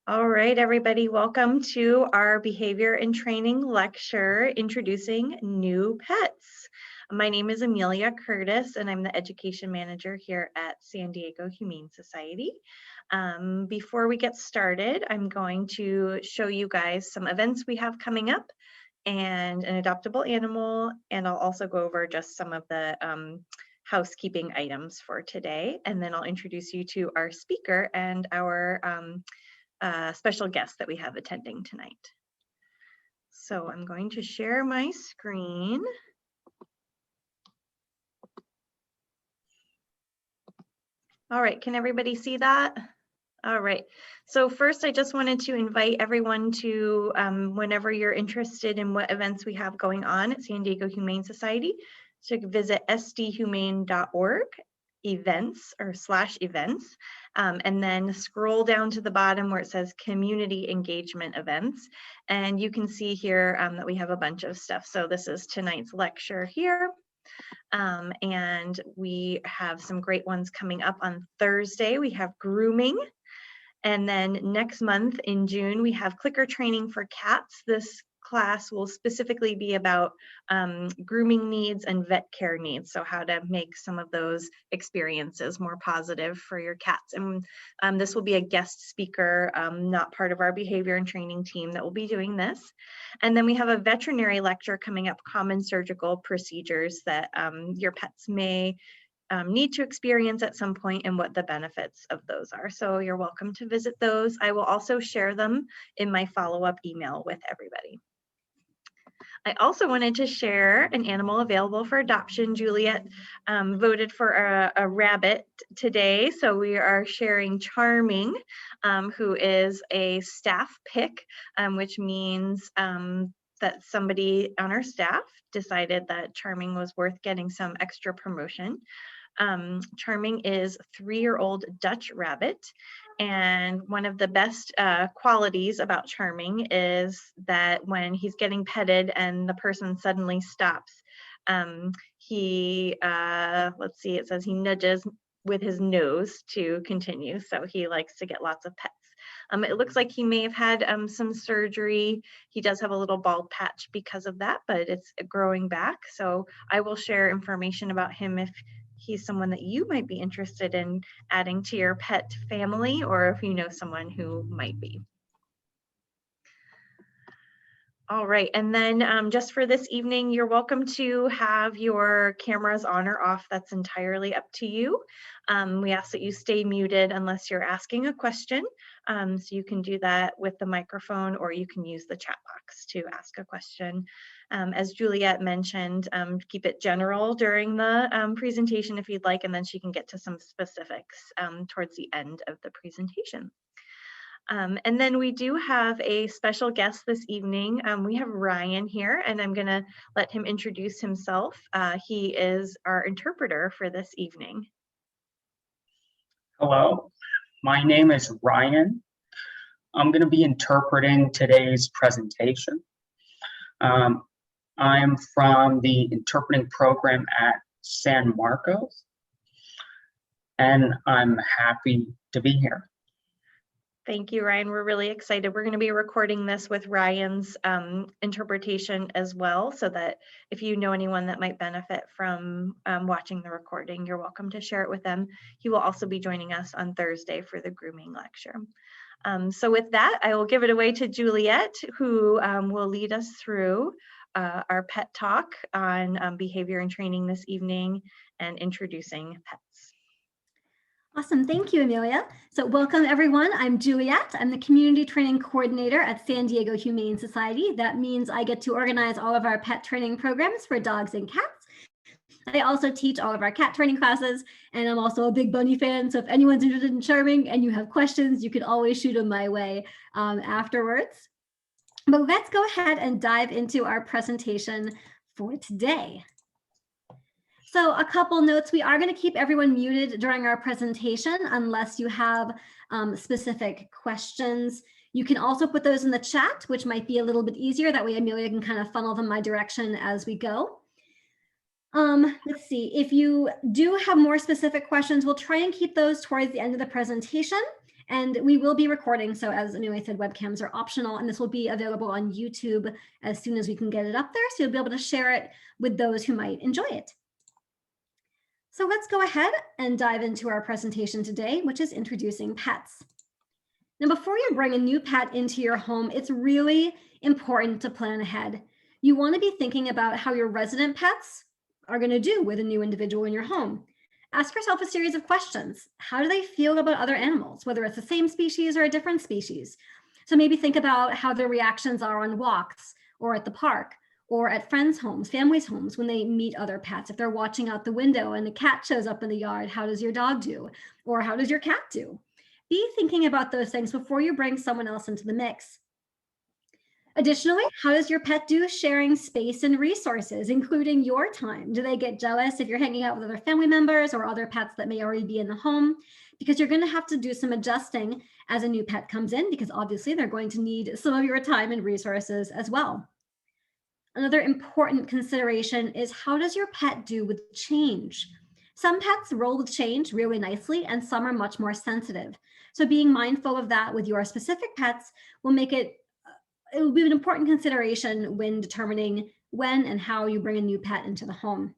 All right, everybody, welcome to our behavior and training lecture introducing new pets. My name is Amelia Curtis, and I'm the education manager here at San Diego Humane Society. Before we get started, I'm going to show you guys some events we have coming up and an adoptable animal, and I'll also go over just some of the housekeeping items for today, and then I'll introduce you to our speaker and our special guest that we have attending tonight. So I'm going to share my screen. All right, can everybody see that? All right, so first I just wanted to invite everyone to, whenever you're interested in what events we have going on at San Diego Humane Society, to visit sdhumane.org events or /events, and then scroll down to the bottom where it says community engagement events, and you can see here that we have a bunch of stuff. So this is tonight's lecture here, and we have some great ones coming up on Thursday. We have grooming, and then next month in June we have clicker training for cats. This class will specifically be about grooming needs and vet care needs, so how to make some of those experiences more positive for your cats. And this will be a guest speaker, not part of our behavior and training team, that will be doing this. And then we have a veterinary lecture coming up, common surgical procedures that your pets may need to experience at some point and what the benefits of those are. So you're welcome to visit those. I will also share them in my follow-up email with everybody. I also wanted to share an animal available for adoption. Juliette voted for a rabbit today, so we are sharing Charming, who is a staff pick, which means that somebody on our staff decided that Charming was worth getting some extra promotion. Charming is a 3-year-old Dutch rabbit, and one of the best qualities about Charming is that when he's getting petted and the person suddenly stops, he, let's see, it says he nudges with his nose to continue, so he likes to get lots of pets. It looks like he may have had some surgery. He does have a little bald patch because of that, but it's growing back, so I will share information about him if he's someone that you might be interested in adding to your pet family, or if you know someone who might be. All right, and then just for this evening, you're welcome to have your cameras on or off. That's entirely up to you. We ask that you stay muted unless you're asking a question. So you can do that with the microphone, or you can use the chat box to ask a question. As Juliette mentioned, keep it general during the presentation if you'd like, and then she can get to some specifics towards the end of the presentation. And then we do have a special guest this evening. We have Ryan here, and I'm gonna let him introduce himself. He is our interpreter for this evening. Hello, my name is Ryan. I'm gonna be interpreting today's presentation. I'm from the interpreting program at San Marcos, and I'm happy to be here. Thank you, Ryan. We're really excited. We're going to be recording this with Ryan's interpretation as well, so that if you know anyone that might benefit from watching the recording, you're welcome to share it with them. He will also be joining us on Thursday for the grooming lecture. So with that, I will give it away to Juliette, who will lead us through our pet talk on behavior and training this evening and introducing pets. Awesome, thank you, Amelia. So welcome everyone, I'm Juliette. I'm the Community Training Coordinator at San Diego Humane Society. That means I get to organize all of our pet training programs for dogs and cats. I also teach all of our cat training classes, and I'm also a big bunny fan, so if anyone's interested in Charming and you have questions, you can always shoot them my way afterwards. But let's go ahead and dive into our presentation for today. So a couple notes, we are going to keep everyone muted during our presentation unless you have specific questions. You can also put those in the chat, which might be a little bit easier. That way Amelia can kind of funnel them my direction as we go. Let's see, if you do have more specific questions, we'll try and keep those towards the end of the presentation. And we will be recording. So as Amelia said, webcams are optional, and this will be available on YouTube as soon as we can get it up there. So you'll be able to share it with those who might enjoy it. So let's go ahead and dive into our presentation today, which is introducing pets. Now, before you bring a new pet into your home, it's really important to plan ahead. You want to be thinking about how your resident pets are going to do with a new individual in your home. Ask yourself a series of questions. How do they feel about other animals, whether it's the same species or a different species? So maybe think about how their reactions are on walks or at the park or at friends' homes, families' homes, when they meet other pets. If they're watching out the window and a cat shows up in the yard, how does your dog do? Or how does your cat do? Be thinking about those things before you bring someone else into the mix. Additionally, how does your pet do sharing space and resources, including your time? Do they get jealous if you're hanging out with other family members or other pets that may already be in the home? Because you're going to have to do some adjusting as a new pet comes in, because obviously they're going to need some of your time and resources as well. Another important consideration is, how does your pet do with change? Some pets roll with change really nicely, and some are much more sensitive. So being mindful of that with your specific pets will make it will be an important consideration when determining when and how you bring a new pet into the home.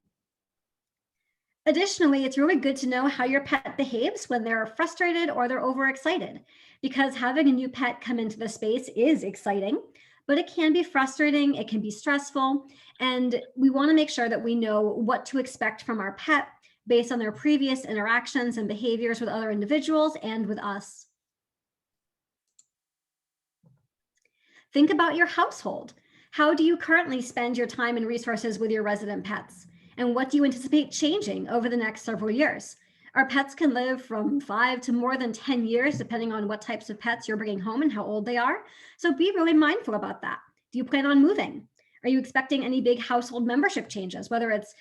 Additionally, it's really good to know how your pet behaves when they're frustrated or they're overexcited, because having a new pet come into the space is exciting, but it can be frustrating, it can be stressful, and we want to make sure that we know what to expect from our pet based on their previous interactions and behaviors with other individuals and with us. Think about your household. How do you currently spend your time and resources with your resident pets? And what do you anticipate changing over the next several years? Our pets can live from 5 to more than 10 years, depending on what types of pets you're bringing home and how old they are. So be really mindful about that. Do you plan on moving? Are you expecting any big household membership changes, whether it's,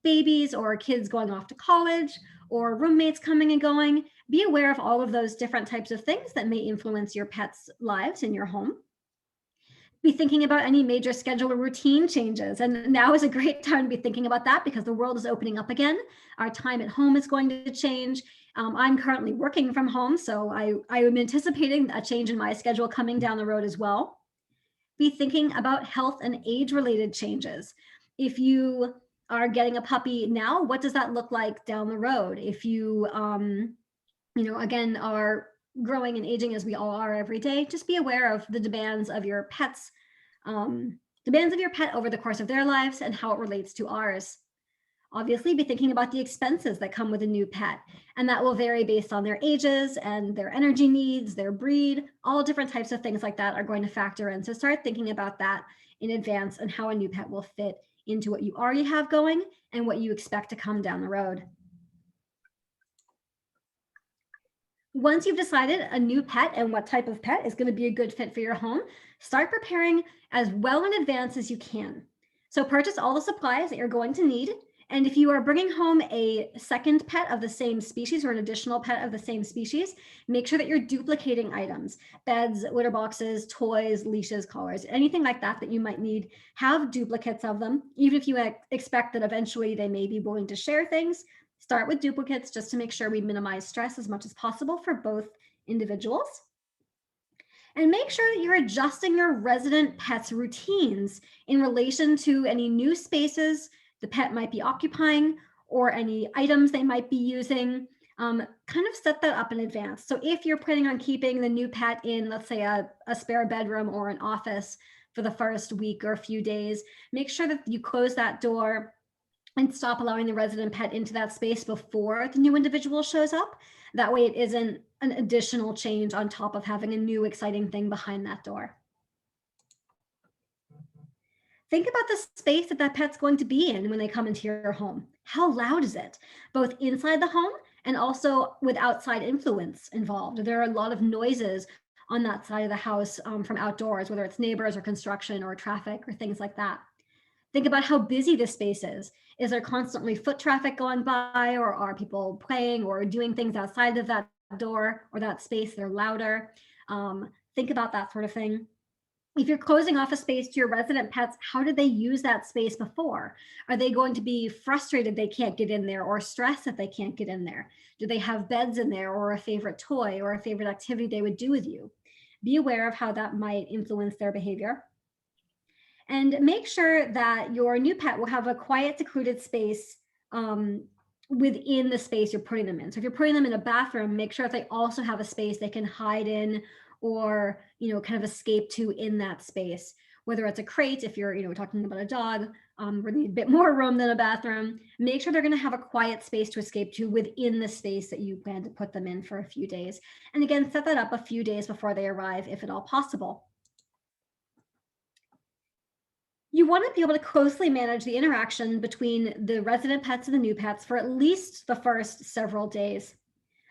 babies or kids going off to college or roommates coming and going? Be aware of all of those different types of things that may influence your pets' lives in your home. Be thinking about any major schedule or routine changes. And now is a great time to be thinking about that, because the world is opening up again. Our time at home is going to change. I'm currently working from home, so I am anticipating a change in my schedule coming down the road as well. Be thinking about health and age-related changes. If you are getting a puppy now, what does that look like down the road? If you, again, are growing and aging as we all are every day, just be aware of the demands of your pets, demands of your pet over the course of their lives and how it relates to ours. Obviously, be thinking about the expenses that come with a new pet, and that will vary based on their ages and their energy needs, their breed. All different types of things like that are going to factor in. So start thinking about that in advance and how a new pet will fit into what you already have going and what you expect to come down the road. Once you've decided a new pet and what type of pet is going to be a good fit for your home, start preparing as well in advance as you can. So purchase all the supplies that you're going to need. And if you are bringing home a second pet of the same species or an additional pet of the same species, make sure that you're duplicating items: beds, litter boxes, toys, leashes, collars, anything like that that you might need. Have duplicates of them. Even if you expect that eventually they may be willing to share things, start with duplicates just to make sure we minimize stress as much as possible for both individuals. And make sure that you're adjusting your resident pet's routines in relation to any new spaces the pet might be occupying or any items they might be using. Kind of set that up in advance. So if you're planning on keeping the new pet in, let's say, a spare bedroom or an office for the first week or a few days, make sure that you close that door and stop allowing the resident pet into that space before the new individual shows up. That way it isn't an additional change on top of having a new exciting thing behind that door. Think about the space that that pet's going to be in when they come into your home. How loud is it, both inside the home and also with outside influence involved? There are a lot of noises on that side of the house from outdoors, whether it's neighbors or construction or traffic or things like that. Think about how busy this space is. Is there constantly foot traffic going by, or are people playing or doing things outside of that door or that space that are louder? Think about that sort of thing. If you're closing off a space to your resident pets, how did they use that space before? Are they going to be frustrated they can't get in there or stressed that they can't get in there? Do they have beds in there or a favorite toy or a favorite activity they would do with you? Be aware of how that might influence their behavior. And make sure that your new pet will have a quiet, secluded space within the space you're putting them in. So if you're putting them in a bathroom, make sure that they also have a space they can hide in or, kind of escape to in that space, whether it's a crate, if you're, talking about a dog, where they need a bit more room than a bathroom. Make sure they're going to have a quiet space to escape to within the space that you plan to put them in for a few days. And again, set that up a few days before they arrive, if at all possible. You want to be able to closely manage the interaction between the resident pets and the new pets for at least the first several days.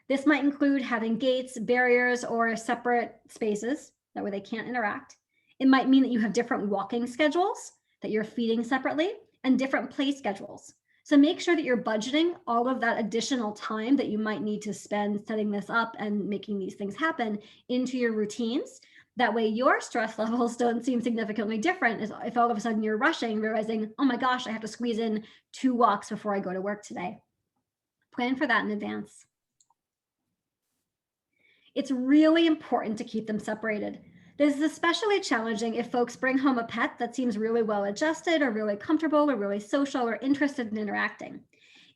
This might include having gates, barriers, or separate spaces, that way they can't interact. It might mean that you have different walking schedules, that you're feeding separately, and different play schedules. So make sure that you're budgeting all of that additional time that you might need to spend setting this up and making these things happen into your routines. That way your stress levels don't seem significantly different as if all of a sudden you're rushing, realizing, oh my gosh, I have to squeeze in 2 walks before I go to work today. Plan for that in advance. It's really important to keep them separated. This is especially challenging if folks bring home a pet that seems really well adjusted or really comfortable or really social or interested in interacting.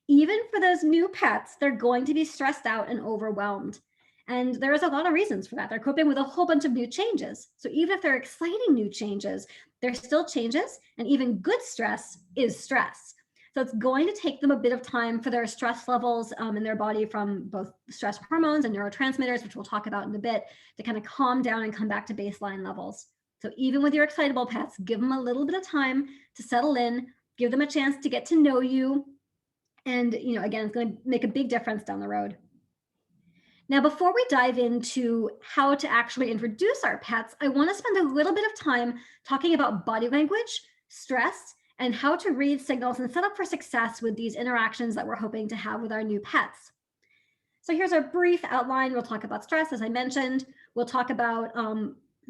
Even for those new pets, they're going to be stressed out and overwhelmed. And there's a lot of reasons for that. They're coping with a whole bunch of new changes. So even if they're exciting new changes, they're still changes, and even good stress is stress. So it's going to take them a bit of time for their stress levels in their body from both stress hormones and neurotransmitters, which we'll talk about in a bit, to kind of calm down and come back to baseline levels. So even with your excitable pets, give them a little bit of time to settle in, give them a chance to get to know you. And, again, it's going to make a big difference down the road. Now, before we dive into how to actually introduce our pets, I want to spend a little bit of time talking about body language, stress, and how to read signals and set up for success with these interactions that we're hoping to have with our new pets. So here's our brief outline. We'll talk about stress, as I mentioned. We'll talk about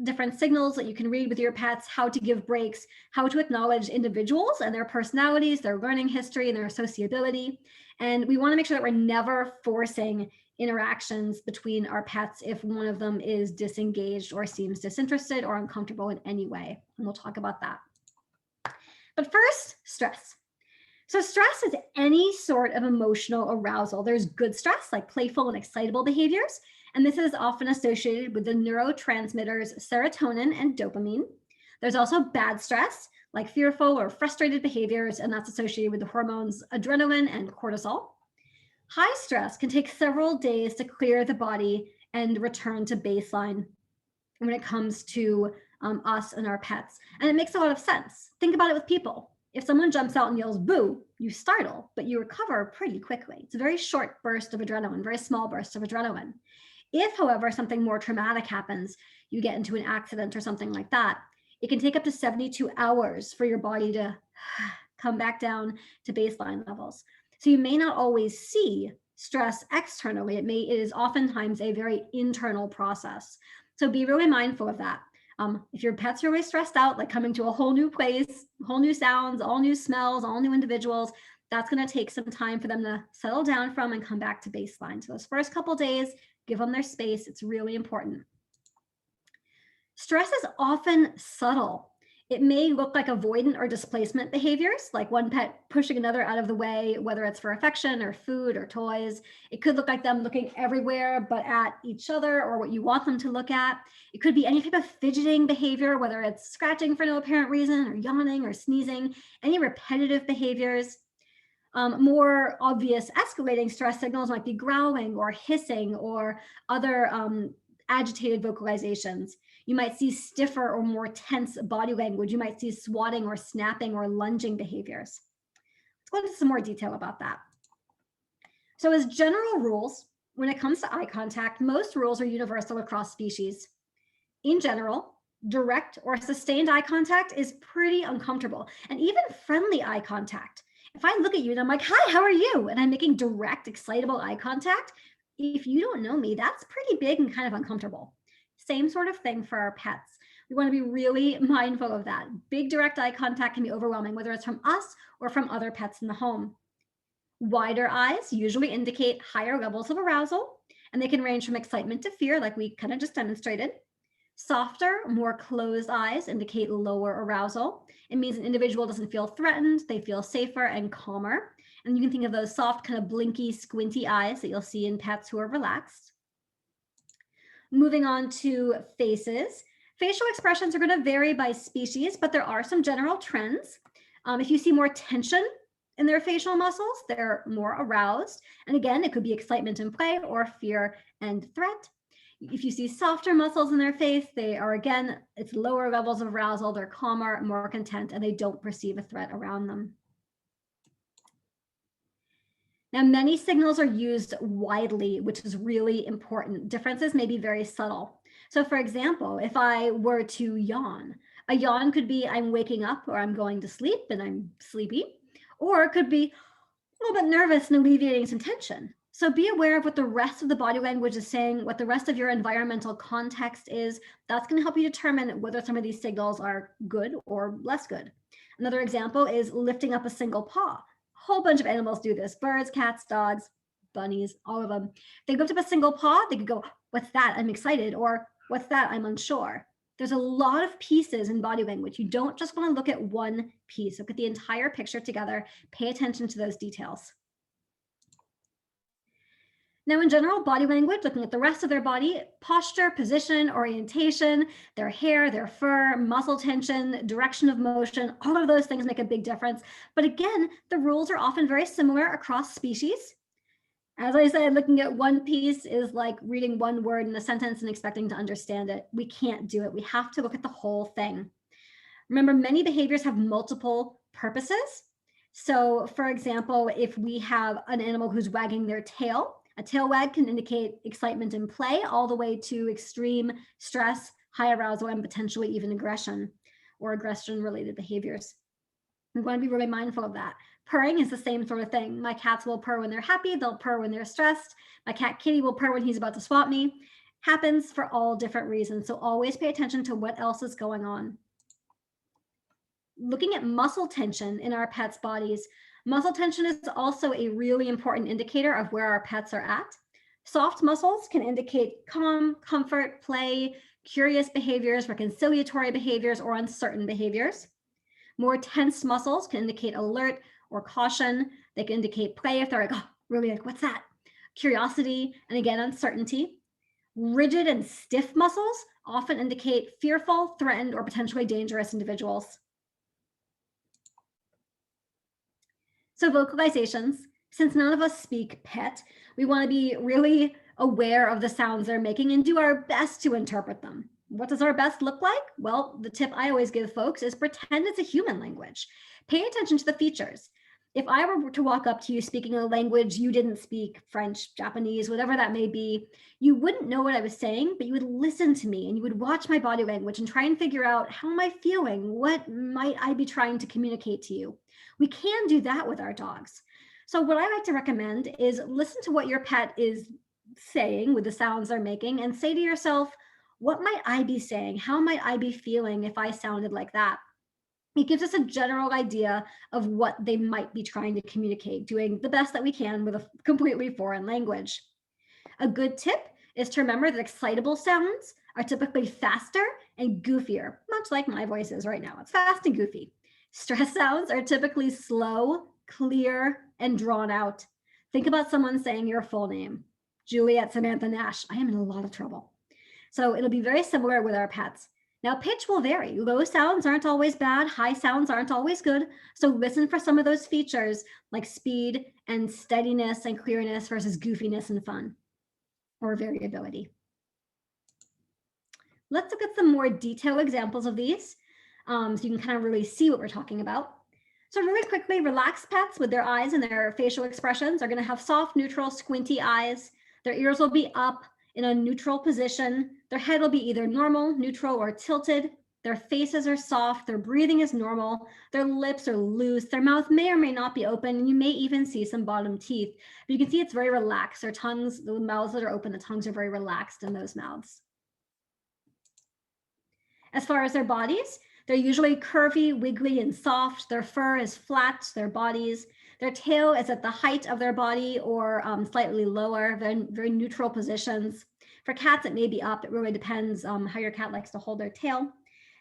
different signals that you can read with your pets, how to give breaks, how to acknowledge individuals and their personalities, their learning history, and their associability. And we want to make sure that we're never forcing interactions between our pets if one of them is disengaged or seems disinterested or uncomfortable in any way. And we'll talk about that. But first, stress. So stress is any sort of emotional arousal. There's good stress, like playful and excitable behaviors, and this is often associated with the neurotransmitters serotonin and dopamine. There's also bad stress, like fearful or frustrated behaviors, and that's associated with the hormones adrenaline and cortisol. High stress can take several days to clear the body and return to baseline when it comes to us and our pets. And it makes a lot of sense. Think about it with people. If someone jumps out and yells boo, you startle, but you recover pretty quickly. It's a very short burst of adrenaline, very small burst of adrenaline. If, however, something more traumatic happens, you get into an accident or something like that, it can take up to 72 hours for your body to come back down to baseline levels. So you may not always see stress externally. It is oftentimes a very internal process. So be really mindful of that. If your pet's really stressed out, like coming to a whole new place, whole new sounds, all new smells, all new individuals, that's going to take some time for them to settle down from and come back to baseline. So those first couple days, give them their space. It's really important. Stress is often subtle. It may look like avoidant or displacement behaviors, like one pet pushing another out of the way, whether it's for affection or food or toys. It could look like them looking everywhere but at each other or what you want them to look at. It could be any type of fidgeting behavior, whether it's scratching for no apparent reason or yawning or sneezing, any repetitive behaviors. More obvious escalating stress signals might be growling or hissing or other agitated vocalizations. You might see stiffer or more tense body language. You might see swatting or snapping or lunging behaviors. Let's go into some more detail about that. So as general rules, when it comes to eye contact, most rules are universal across species. In general, direct or sustained eye contact is pretty uncomfortable, and even friendly eye contact. If I look at you and I'm like, hi, how are you? And I'm making direct, excitable eye contact, if you don't know me, that's pretty big and kind of uncomfortable. Same sort of thing for our pets. We want to be really mindful of that. Big direct eye contact can be overwhelming, whether it's from us or from other pets in the home. Wider eyes usually indicate higher levels of arousal, and they can range from excitement to fear, like we kind of just demonstrated. Softer, more closed eyes indicate lower arousal. It means an individual doesn't feel threatened, they feel safer and calmer. And you can think of those soft, kind of blinky, squinty eyes that you'll see in pets who are relaxed. Moving on to faces. Facial expressions are going to vary by species, but there are some general trends. If you see more tension in their facial muscles, they're more aroused. And again, it could be excitement and play or fear and threat. If you see softer muscles in their face, they are, again, it's lower levels of arousal, they're calmer, more content, and they don't perceive a threat around them. Now, many signals are used widely, which is really important. Differences may be very subtle. So for example, if I were to yawn, a yawn could be I'm waking up or I'm going to sleep and I'm sleepy, or it could be a little bit nervous and alleviating some tension. So be aware of what the rest of the body language is saying, what the rest of your environmental context is. That's going to help you determine whether some of these signals are good or less good. Another example is lifting up a single paw. A whole bunch of animals do this. Birds, cats, dogs, bunnies, all of them. They lift up a single paw, they could go, what's that? I'm excited. Or what's that? I'm unsure. There's a lot of pieces in body language. You don't just want to look at one piece. Look at the entire picture together. Pay attention to those details. Now, in general, body language, looking at the rest of their body, posture, position, orientation, their hair, their fur, muscle tension, direction of motion, all of those things make a big difference. But again, the rules are often very similar across species. As I said, looking at one piece is like reading one word in a sentence and expecting to understand it. We can't do it. We have to look at the whole thing. Remember, many behaviors have multiple purposes. So for example, if we have an animal who's wagging their tail, a tail wag can indicate excitement and play all the way to extreme stress, high arousal, and potentially even aggression or aggression-related behaviors. We want to be really mindful of that. Purring is the same sort of thing. My cats will purr when they're happy. They'll purr when they're stressed. My cat Kitty will purr when he's about to swat me. Happens for all different reasons. So always pay attention to what else is going on. Looking at muscle tension in our pets' bodies, muscle tension is also a really important indicator of where our pets are at. Soft muscles can indicate calm, comfort, play, curious behaviors, reconciliatory behaviors, or uncertain behaviors. More tense muscles can indicate alert or caution. They can indicate play if they're like, oh, really, like, what's that? Curiosity, and again, uncertainty. Rigid and stiff muscles often indicate fearful, threatened, or potentially dangerous individuals. So vocalizations, since none of us speak pet, we want to be really aware of the sounds they're making and do our best to interpret them. What does our best look like? Well, the tip I always give folks is pretend it's a human language. Pay attention to the features. If I were to walk up to you speaking a language you didn't speak, French, Japanese, whatever that may be, you wouldn't know what I was saying, but you would listen to me and you would watch my body language and try and figure out, how am I feeling? What might I be trying to communicate to you? We can do that with our dogs. So what I like to recommend is listen to what your pet is saying with the sounds they're making and say to yourself, what might I be saying? How might I be feeling if I sounded like that? It gives us a general idea of what they might be trying to communicate, doing the best that we can with a completely foreign language. A good tip is to remember that excitable sounds are typically faster and goofier, much like my voice is right now. It's fast and goofy. Stress sounds are typically slow, clear, and drawn out. Think about someone saying your full name, Juliette Samantha Nash. I am in a lot of trouble. So it'll be very similar with our pets. Now, pitch will vary. Low sounds aren't always bad. High sounds aren't always good. So listen for some of those features like speed and steadiness and clearness versus goofiness and fun or variability. Let's look at some more detailed examples of these so you can kind of really see what we're talking about. So really quickly, relaxed pets with their eyes and their facial expressions are going to have soft, neutral, squinty eyes. Their ears will be up in a neutral position. Their head will be either normal, neutral, or tilted. Their faces are soft. Their breathing is normal. Their lips are loose. Their mouth may or may not be open. And you may even see some bottom teeth. But you can see it's very relaxed. Their tongues, the mouths that are open, the tongues are very relaxed in those mouths. As far as their bodies, they're usually curvy, wiggly, and soft. Their fur is flat, their tail is at the height of their body or slightly lower. They're in very neutral positions. For cats, it may be up. It really depends how your cat likes to hold their tail.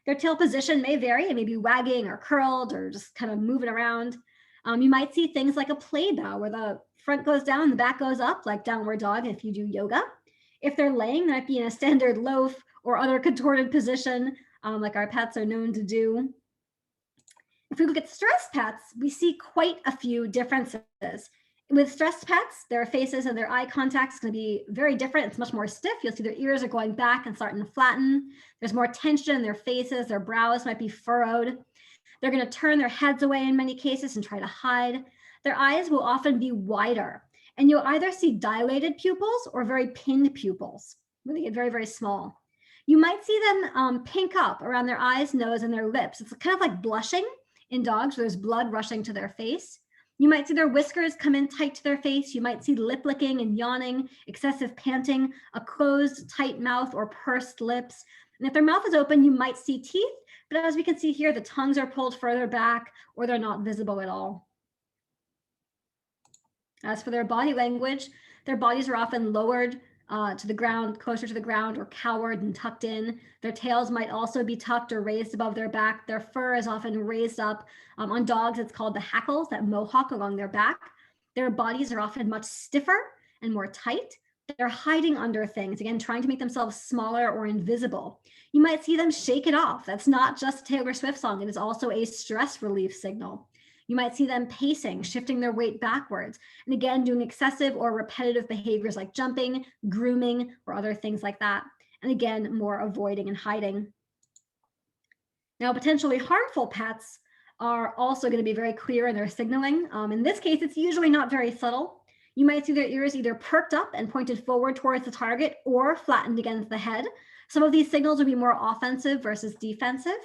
Their tail position may vary. It may be wagging or curled or just kind of moving around. You might see things like a play bow where the front goes down, the back goes up, like downward dog if you do yoga. If they're laying, they might be in a standard loaf or other contorted position, like our pets are known to do. If we look at stressed pets, we see quite a few differences. With stressed pets, their faces and their eye contact is going to be very different. It's much more stiff. You'll see their ears are going back and starting to flatten. There's more tension in their faces. Their brows might be furrowed. They're going to turn their heads away in many cases and try to hide. Their eyes will often be wider, and you'll either see dilated pupils or very pinned pupils, where they get very, very small. You might see them pink up around their eyes, nose, and their lips. It's kind of like blushing in dogs, where there's blood rushing to their face. You might see their whiskers come in tight to their face. You might see lip licking and yawning, excessive panting, a closed, tight mouth or pursed lips. And if their mouth is open, you might see teeth. But as we can see here, the tongues are pulled further back or they're not visible at all. As for their body language, their bodies are often lowered to the ground, closer to the ground, or cowered and tucked in. Their tails might also be tucked or raised above their back. Their fur is often raised up. On dogs, it's called the hackles, that mohawk along their back. Their bodies are often much stiffer and more tight. They're hiding under things, again, trying to make themselves smaller or invisible. You might see them shake it off. That's not just a Taylor Swift song. It is also a stress relief signal. You might see them pacing, shifting their weight backwards, and again, doing excessive or repetitive behaviors like jumping, grooming, or other things like that. And again, more avoiding and hiding. Now, potentially harmful pets are also going to be very clear in their signaling. In this case, it's usually not very subtle. You might see their ears either perked up and pointed forward towards the target or flattened against the head. Some of these signals will be more offensive versus defensive.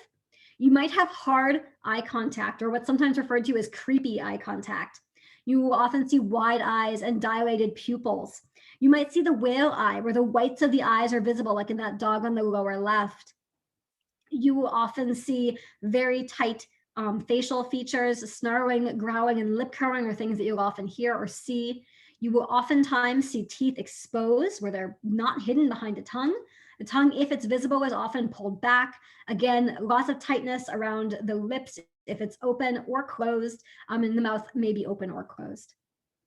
You might have hard eye contact, or what's sometimes referred to as creepy eye contact. You will often see wide eyes and dilated pupils. You might see the whale eye, where the whites of the eyes are visible, like in that dog on the lower left. You will often see very tight facial features. Snarling, growling, and lip curling are things that you'll often hear or see. You will oftentimes see teeth exposed, where they're not hidden behind a tongue. The tongue, if it's visible, is often pulled back. Again, lots of tightness around the lips if it's open or closed, and the mouth may be open or closed.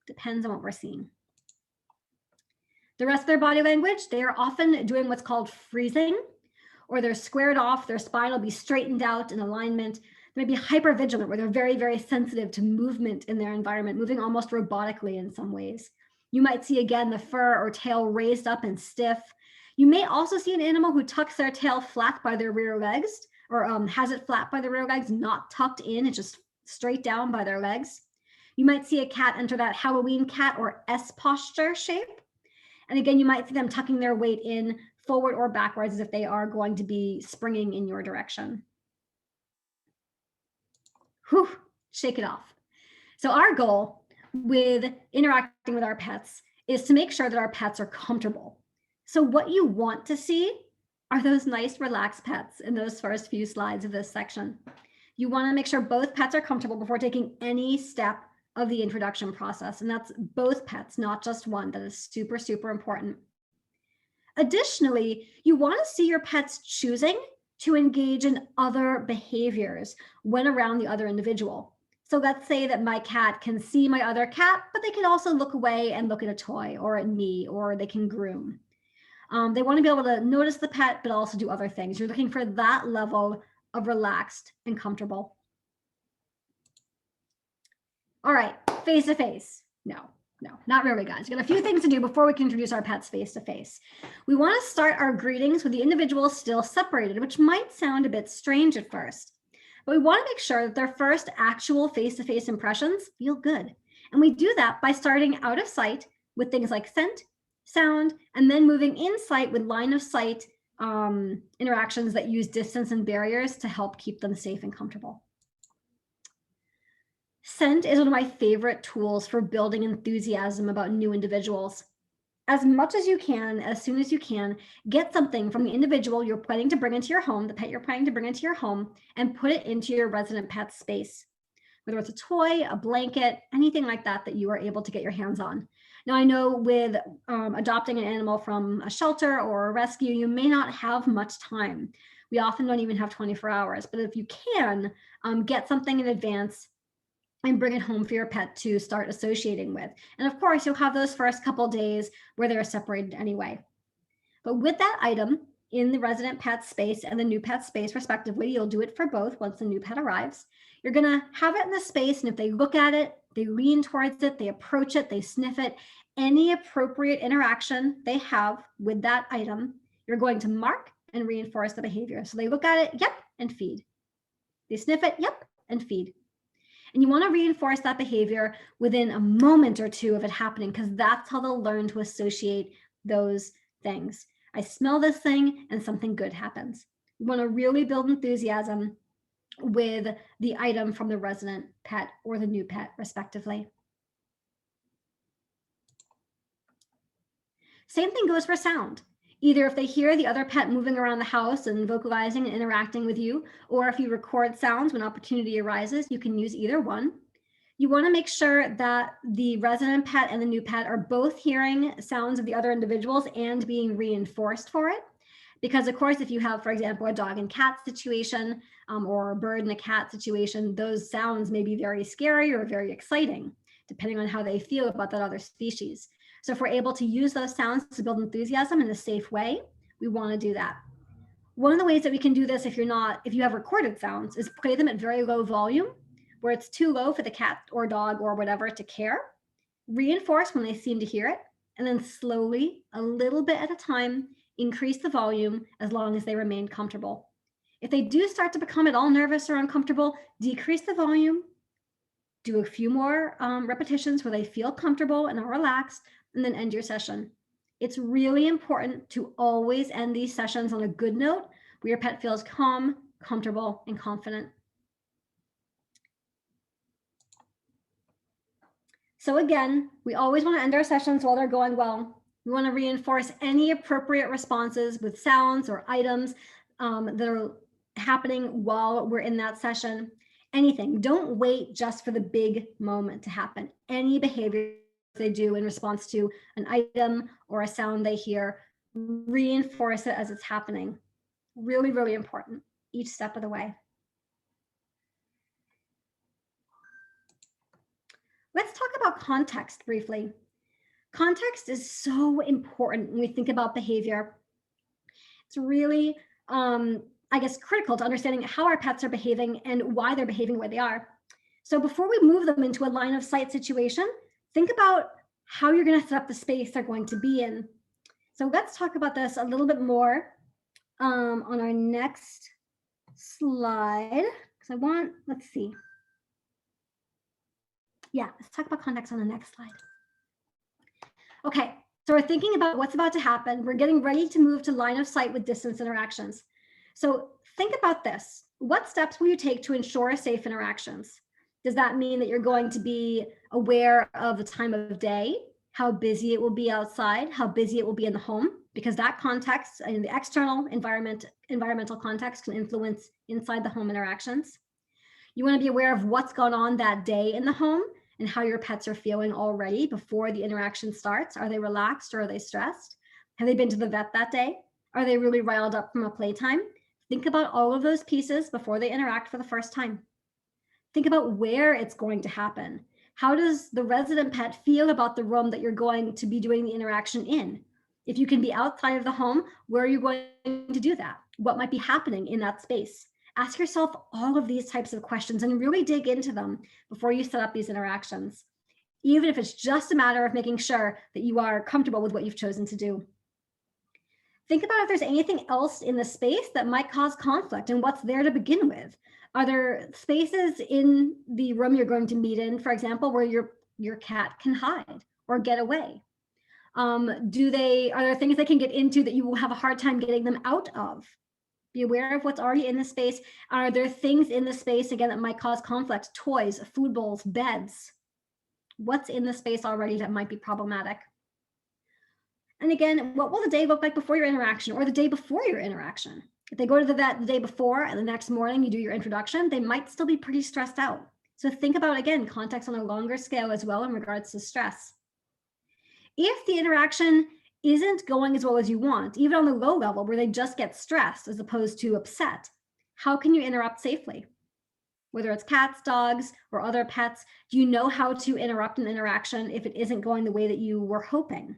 Depends on what we're seeing. The rest of their body language, they are often doing what's called freezing, or they're squared off. Their spine will be straightened out in alignment. They may be hypervigilant, where they're very, very sensitive to movement in their environment, moving almost robotically in some ways. You might see, again, the fur or tail raised up and stiff. You may also see an animal who tucks their tail flat by their rear legs, or has it flat by the rear legs, not tucked in, it's just straight down by their legs. You might see a cat enter that Halloween cat or S posture shape. And again, you might see them tucking their weight in forward or backwards as if they are going to be springing in your direction. Whew, shake it off. So our goal with interacting with our pets is to make sure that our pets are comfortable. So what you want to see are those nice, relaxed pets in those first few slides of this section. You want to make sure both pets are comfortable before taking any step of the introduction process. And that's both pets, not just one. That is super, super important. Additionally, you want to see your pets choosing to engage in other behaviors when around the other individual. So let's say that my cat can see my other cat, but they can also look away and look at a toy or at me, or they can groom. They want to be able to notice the pet, but also do other things. You're looking for that level of relaxed and comfortable. All right, face-to-face. No, not really, guys. We've got a few things to do before we can introduce our pets face-to-face. We want to start our greetings with the individuals still separated, which might sound a bit strange at first. But we want to make sure that their first actual face-to-face impressions feel good. And we do that by starting out of sight with things like scent, sound, and then moving in sight with line of sight interactions that use distance and barriers to help keep them safe and comfortable. Scent is one of my favorite tools for building enthusiasm about new individuals. as much as you can, as soon as you can, get something from the individual you're planning to bring into your home, the pet you're planning to bring into your home, and put it into your resident pet space. Whether it's a toy, a blanket, anything like that that you are able to get your hands on. Now, I know with adopting an animal from a shelter or a rescue, you may not have much time. We often don't even have 24 hours, but if you can, get something in advance and bring it home for your pet to start associating with. And of course, you'll have those first couple days where they're separated anyway. But with that item in the resident pet space and the new pet space respectively, you'll do it for both once the new pet arrives. You're gonna have it in the space, and if they look at it, they lean towards it, they approach it, they sniff it, any appropriate interaction they have with that item, you're going to mark and reinforce the behavior. So they look at it, yep, and feed. They sniff it, yep, and feed. And you want to reinforce that behavior within a moment or two of it happening, because that's how they'll learn to associate those things. I smell this thing and something good happens. You want to really build enthusiasm with the item from the resident pet or the new pet, respectively. Same thing goes for sound. Either if they hear the other pet moving around the house and vocalizing and interacting with you, or if you record sounds when opportunity arises, you can use either one. You want to make sure that the resident pet and the new pet are both hearing sounds of the other individuals and being reinforced for it. Because of course, if you have, for example, a dog and cat situation or a bird and a cat situation, those sounds may be very scary or very exciting, depending on how they feel about that other species. So if we're able to use those sounds to build enthusiasm in a safe way, we want to do that. One of the ways that we can do this if you have recorded sounds is play them at very low volume, where it's too low for the cat or dog or whatever to care. Reinforce when they seem to hear it, and then slowly, a little bit at a time, increase the volume as long as they remain comfortable. If they do start to become at all nervous or uncomfortable, decrease the volume, do a few more repetitions where they feel comfortable and are relaxed, and then end your session. It's really important to always end these sessions on a good note where your pet feels calm, comfortable, and confident. So again, we always want to end our sessions while they're going well. We want to reinforce any appropriate responses with sounds or items that are happening while we're in that session. Anything. Don't wait just for the big moment to happen. Any behavior they do in response to an item or a sound they hear, reinforce it as it's happening. Really, really important each step of the way. Let's talk about context briefly. Context is so important when we think about behavior. It's really, I guess, critical to understanding how our pets are behaving and why they're behaving the way they are. So before we move them into a line of sight situation, think about how you're going to set up the space they're going to be in. So let's talk about this a little bit more on our next slide. Because let's see. Yeah, let's talk about context on the next slide. Okay, so we're thinking about what's about to happen. We're getting ready to move to line of sight with distance interactions. So think about this. What steps will you take to ensure safe interactions? Does that mean that you're going to be aware of the time of day, how busy it will be outside, how busy it will be in the home? Because that context and the external environmental context can influence inside the home interactions. You want to be aware of what's going on that day in the home and how your pets are feeling already before the interaction starts. Are they relaxed or are they stressed? Have they been to the vet that day? Are they really riled up from a playtime? Think about all of those pieces before they interact for the first time. Think about where it's going to happen. How does the resident pet feel about the room that you're going to be doing the interaction in? If you can be outside of the home, where are you going to do that? What might be happening in that space? Ask yourself all of these types of questions and really dig into them before you set up these interactions, even if it's just a matter of making sure that you are comfortable with what you've chosen to do. Think about if there's anything else in the space that might cause conflict and what's there to begin with. Are there spaces in the room you're going to meet in, for example, where your cat can hide or get away? Are there things they can get into that you will have a hard time getting them out of? Be aware of what's already in the space. Are there things in the space, again, that might cause conflict? Toys, food bowls, beds. What's in the space already that might be problematic? And again, what will the day look like before your interaction or the day before your interaction? If they go to the vet the day before and the next morning you do your introduction, they might still be pretty stressed out. So think about, again, context on a longer scale as well in regards to stress. If the interaction isn't going as well as you want, even on the low level where they just get stressed as opposed to upset, how can you interrupt safely? Whether it's cats, dogs, or other pets, do you know how to interrupt an interaction if it isn't going the way that you were hoping?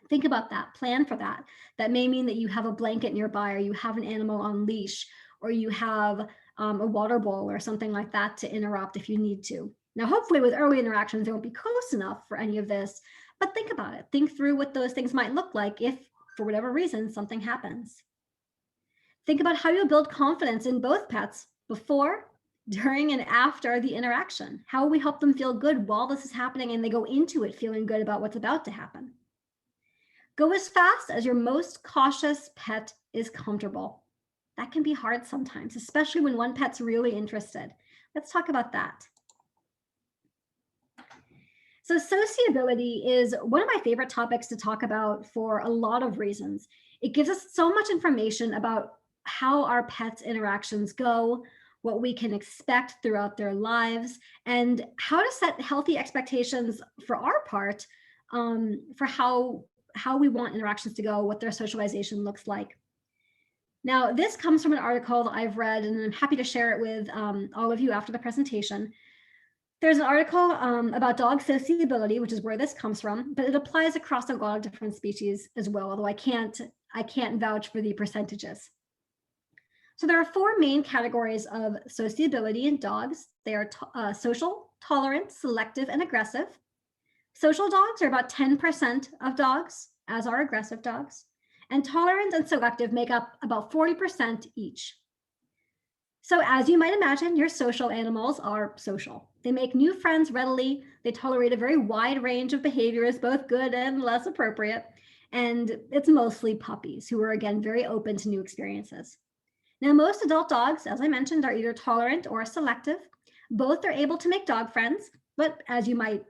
Think about that, plan for that. That may mean that you have a blanket nearby, or you have an animal on leash, or you have a water bowl or something like that to interrupt if you need to. Now, hopefully with early interactions, they won't be close enough for any of this, but think about it. Think through what those things might look like if, for whatever reason, something happens. Think about how you'll build confidence in both pets before, during, and after the interaction. How will we help them feel good while this is happening and they go into it feeling good about what's about to happen? Go as fast as your most cautious pet is comfortable. That can be hard sometimes, especially when one pet's really interested. Let's talk about that. So sociability is one of my favorite topics to talk about for a lot of reasons. It gives us so much information about how our pets' interactions go, what we can expect throughout their lives, and how to set healthy expectations for our part for how we want interactions to go, what their socialization looks like. Now, this comes from an article that I've read, and I'm happy to share it with all of you after the presentation. There's an article about dog sociability, which is where this comes from, but it applies across a lot of different species as well, although I can't vouch for the percentages. So there are four main categories of sociability in dogs. They are social, tolerant, selective, and aggressive. Social dogs are about 10% of dogs, as are aggressive dogs. And tolerant and selective make up about 40% each. So as you might imagine, your social animals are social. They make new friends readily. They tolerate a very wide range of behaviors, both good and less appropriate. And it's mostly puppies who are, again, very open to new experiences. Now, most adult dogs, as I mentioned, are either tolerant or selective. Both are able to make dog friends, but as you might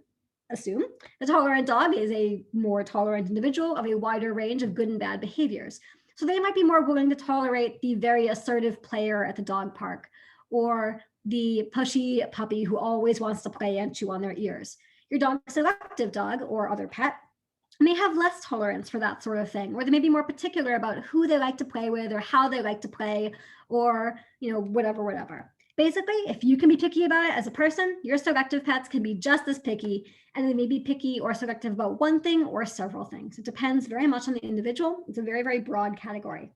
assume, the tolerant dog is a more tolerant individual of a wider range of good and bad behaviors. So they might be more willing to tolerate the very assertive player at the dog park, or the pushy puppy who always wants to play and chew on their ears. Your dog's selective dog or other pet may have less tolerance for that sort of thing, or they may be more particular about who they like to play with or how they like to play, or whatever. Basically, if you can be picky about it as a person, your selective pets can be just as picky, and they may be picky or selective about one thing or several things. It depends very much on the individual. It's a very, very broad category.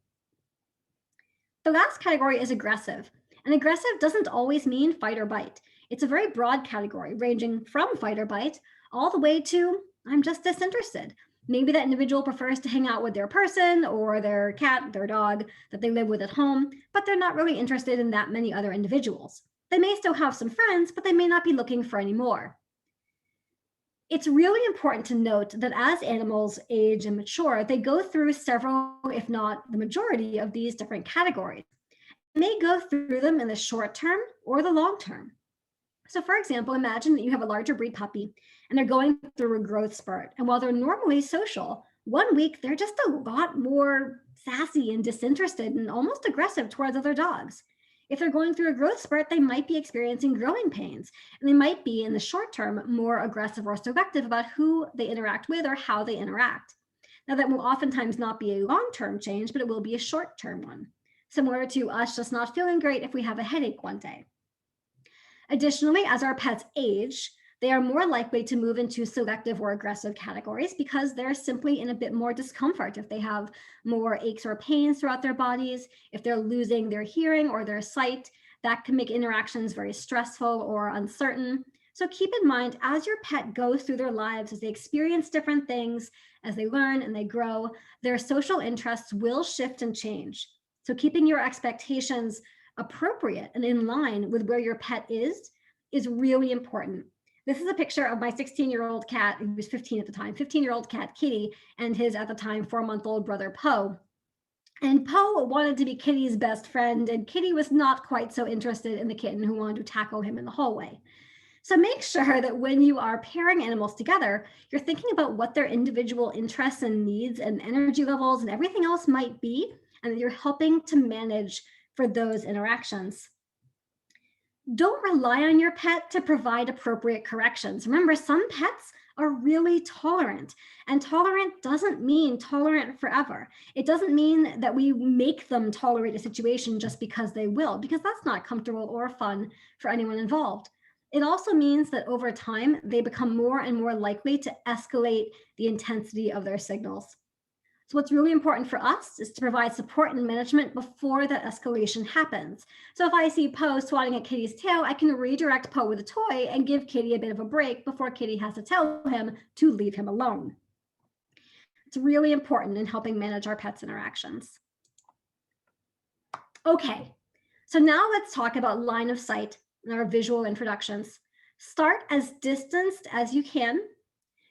The last category is aggressive. And aggressive doesn't always mean fight or bite. It's a very broad category, ranging from fight or bite all the way to I'm just disinterested. Maybe that individual prefers to hang out with their person or their cat, their dog that they live with at home, but they're not really interested in that many other individuals. They may still have some friends, but they may not be looking for any more. It's really important to note that as animals age and mature, they go through several, if not the majority of these different categories. They may go through them in the short term or the long term. So for example, imagine that you have a larger breed puppy and they're going through a growth spurt. And while they're normally social, one week they're just a lot more sassy and disinterested and almost aggressive towards other dogs. If they're going through a growth spurt, they might be experiencing growing pains, and they might be in the short term more aggressive or selective about who they interact with or how they interact. Now that will oftentimes not be a long-term change, but it will be a short-term one, similar to us just not feeling great if we have a headache one day. Additionally, as our pets age, they are more likely to move into selective or aggressive categories because they're simply in a bit more discomfort. If they have more aches or pains throughout their bodies, if they're losing their hearing or their sight, that can make interactions very stressful or uncertain. So keep in mind, as your pet goes through their lives, as they experience different things, as they learn and they grow, their social interests will shift and change. So keeping your expectations appropriate and in line with where your pet is really important. This is a picture of my 16-year-old cat, who was 15 at the time, 15-year-old cat Kitty, and his, at the time, 4-month-old brother Poe. And Poe wanted to be Kitty's best friend, and Kitty was not quite so interested in the kitten who wanted to tackle him in the hallway. So make sure that when you are pairing animals together, you're thinking about what their individual interests and needs and energy levels and everything else might be, and that you're helping to manage for those interactions. Don't rely on your pet to provide appropriate corrections. Remember, some pets are really tolerant, and tolerant doesn't mean tolerant forever. It doesn't mean that we make them tolerate a situation just because they will, because that's not comfortable or fun for anyone involved. It also means that over time, they become more and more likely to escalate the intensity of their signals. So what's really important for us is to provide support and management before that escalation happens. So if I see Poe swatting at Kitty's tail, I can redirect Poe with a toy and give Kitty a bit of a break before Kitty has to tell him to leave him alone. It's really important in helping manage our pets' interactions. Okay, so now let's talk about line of sight and our visual introductions. Start as distanced as you can.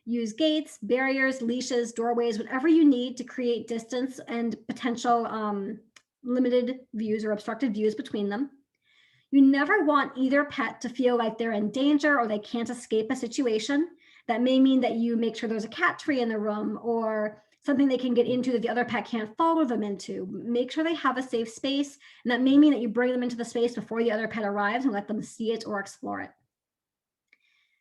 Use gates, barriers, leashes, doorways, whatever you need to create distance and potential limited views or obstructed views between them. You never want either pet to feel like they're in danger or they can't escape a situation. That may mean that you make sure there's a cat tree in the room or something they can get into that the other pet can't follow them into. Make sure they have a safe space, and that may mean that you bring them into the space before the other pet arrives and let them see it or explore it.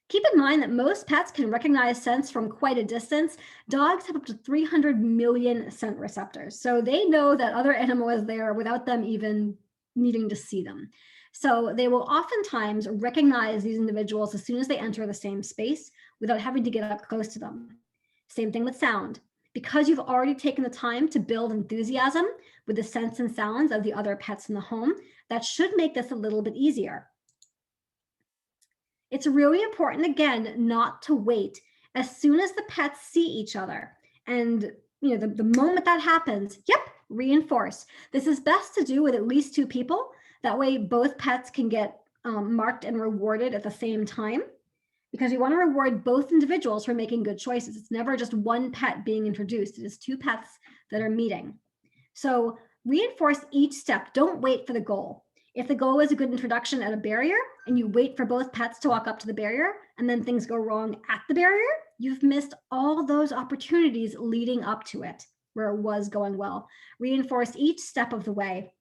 Keep in mind that most pets can recognize scents from quite a distance. Dogs have up to 300 million scent receptors, so they know that other animal is there without them even needing to see them. So they will oftentimes recognize these individuals as soon as they enter the same space without having to get up close to them. Same thing with sound. Because you've already taken the time to build enthusiasm with the scents and sounds of the other pets in the home, that should make this a little bit easier. It's really important, again, not to wait. As soon as the pets see each other, and the moment that happens, reinforce. This is best to do with at least 2 people. That way both pets can get marked and rewarded at the same time, because we want to reward both individuals for making good choices. It's never just one pet being introduced. It is 2 pets that are meeting. So reinforce each step. Don't wait for the goal. If the goal is a good introduction at a barrier and you wait for both pets to walk up to the barrier and then things go wrong at the barrier, you've missed all those opportunities leading up to it where it was going well. Reinforce each step of the way.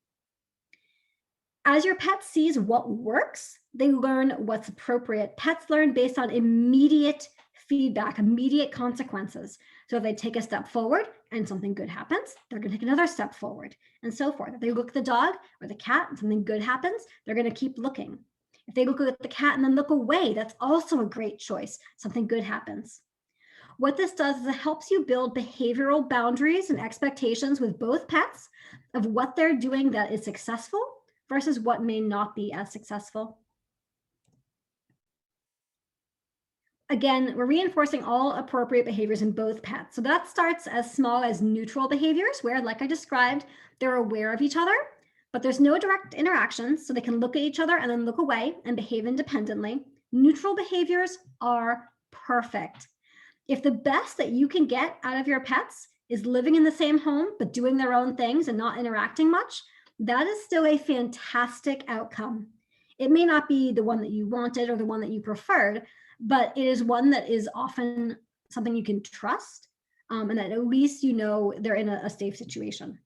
As your pet sees what works, they learn what's appropriate. Pets learn based on immediate feedback, immediate consequences. So if they take a step forward and something good happens, they're going to take another step forward, and so forth. If they look at the dog or the cat and something good happens, they're going to keep looking. If they look at the cat and then look away, that's also a great choice. Something good happens. What this does is it helps you build behavioral boundaries and expectations with both pets of what they're doing that is successful versus what may not be as successful. Again, we're reinforcing all appropriate behaviors in both pets. So that starts as small as neutral behaviors where, like I described, they're aware of each other, but there's no direct interaction, so they can look at each other and then look away and behave independently. Neutral behaviors are perfect. If the best that you can get out of your pets is living in the same home, but doing their own things and not interacting much, that is still a fantastic outcome. It may not be the one that you wanted or the one that you preferred, but it is one that is often something you can trust, and that at least you know they're in a safe situation.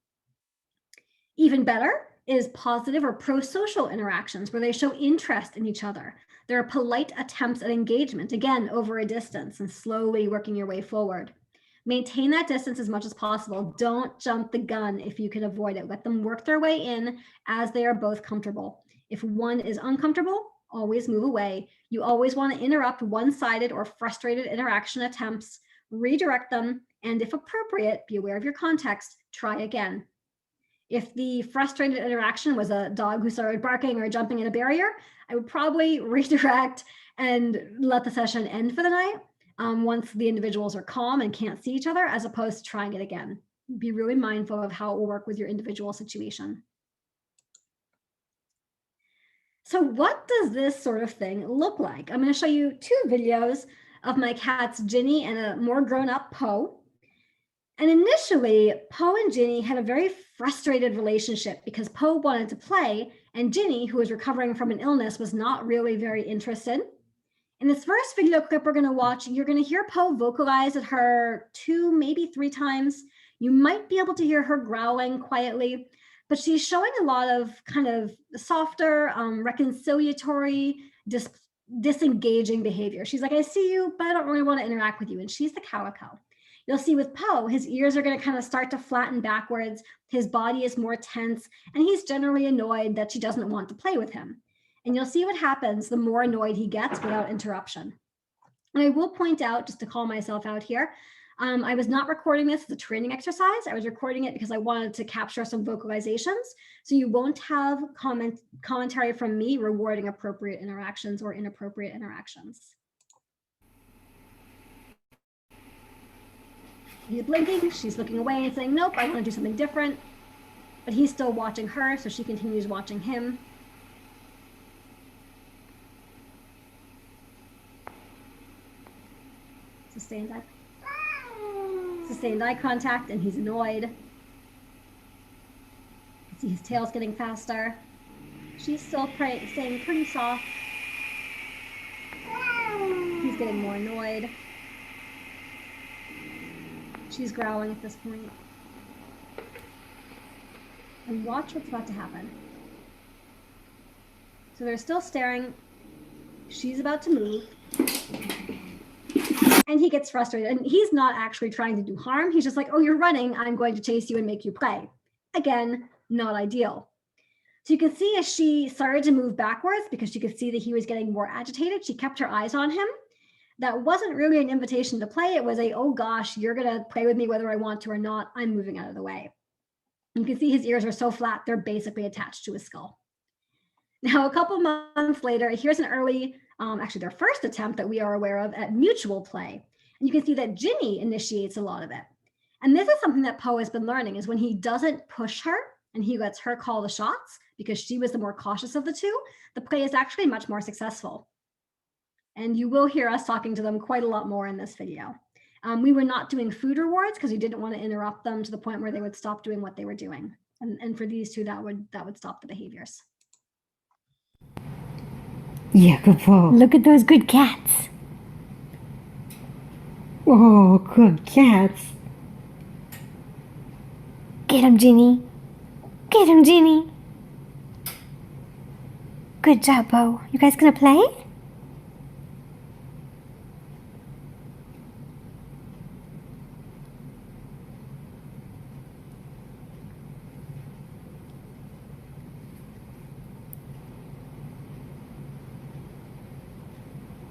Even better is positive or pro-social interactions where they show interest in each other. There are polite attempts at engagement, again, over a distance and slowly working your way forward. Maintain that distance as much as possible. Don't jump the gun if you can avoid it. Let them work their way in as they are both comfortable. If one is uncomfortable, always move away. You always want to interrupt one-sided or frustrated interaction attempts, redirect them, and if appropriate, be aware of your context, try again. If the frustrated interaction was a dog who started barking or jumping at a barrier, I would probably redirect and let the session end for the night once the individuals are calm and can't see each other, as opposed to trying it again. Be really mindful of how it will work with your individual situation. So what does this sort of thing look like? I'm going to show you 2 videos of my cats, Ginny and a more grown-up Poe. And initially, Poe and Ginny had a very frustrated relationship because Poe wanted to play and Ginny, who was recovering from an illness, was not really very interested. In this first video clip we're going to watch, you're going to hear Poe vocalize at her 2, maybe 3 times. You might be able to hear her growling quietly, but she's showing a lot of kind of softer, reconciliatory, disengaging behavior. She's like, I see you, but I don't really want to interact with you. And she's the calico. You'll see with Poe, his ears are going to kind of start to flatten backwards. His body is more tense, and he's generally annoyed that she doesn't want to play with him. And you'll see what happens the more annoyed he gets without interruption. And I will point out, just to call myself out here, I was not recording this as a training exercise. I was recording it because I wanted to capture some vocalizations. So you won't have commentary from me rewarding appropriate interactions or inappropriate interactions. He's blinking, she's looking away and saying, nope, I want to do something different. But he's still watching her, so she continues watching him. Sustained eye contact, and he's annoyed. You can see his tail's getting faster. She's still staying pretty soft. He's getting more annoyed. She's growling at this point. And watch what's about to happen. So they're still staring. She's about to move. And he gets frustrated. And he's not actually trying to do harm. He's just like, oh, you're running. I'm going to chase you and make you play. Again, not ideal. So you can see as she started to move backwards, because she could see that he was getting more agitated, she kept her eyes on him. That wasn't really an invitation to play. It was a, oh gosh, you're going to play with me whether I want to or not. I'm moving out of the way. You can see his ears are so flat, they're basically attached to his skull. Now, a couple months later, here's an early, actually their first attempt that we are aware of at mutual play. And you can see that Ginny initiates a lot of it. And this is something that Poe has been learning, is when he doesn't push her and he lets her call the shots, because she was the more cautious of the two, the play is actually much more successful. And you will hear us talking to them quite a lot more in this video. We were not doing food rewards because we didn't want to interrupt them to the point where they would stop doing what they were doing. And for these two, that would stop the behaviors. Yeah, good boy. Look at those good cats. Oh, good cats. Get him, Ginny. Get him, Ginny. Good job, Bo. You guys gonna play?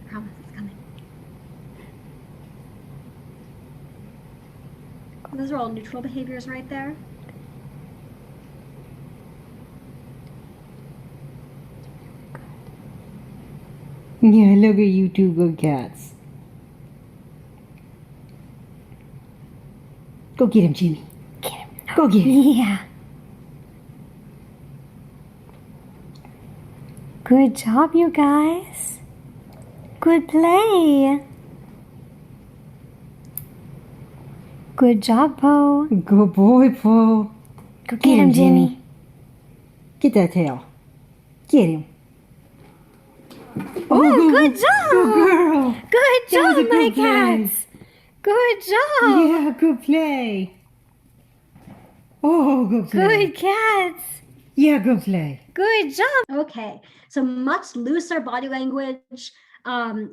Promise it's coming. Those are all neutral behaviors right there. Yeah, look at you two good cats. Go get him, Ginny. Get him. Go get him. Yeah. Good job, you guys. Good play. Good job, Poe. Good boy, Poe. Go get him, Ginny. Get that tail. Get him. Oh, good job. Good girl. Good job, my cats. Good job. Yeah, good play. Oh, good play. Good cats. Yeah, good play. Good job. Okay, so much looser body language.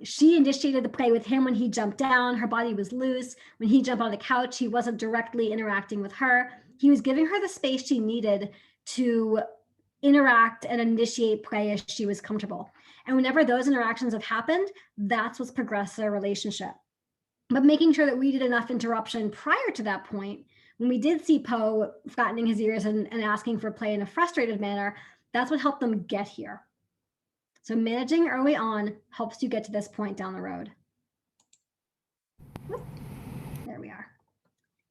She initiated the play with him when he jumped down. Her body was loose. When he jumped on the couch, he wasn't directly interacting with her. He was giving her the space she needed to interact and initiate play as she was comfortable. And whenever those interactions have happened, that's what's progressed their relationship. But making sure that we did enough interruption prior to that point, when we did see Poe flattening his ears and asking for play in a frustrated manner, that's what helped them get here. So managing early on helps you get to this point down the road. There we are.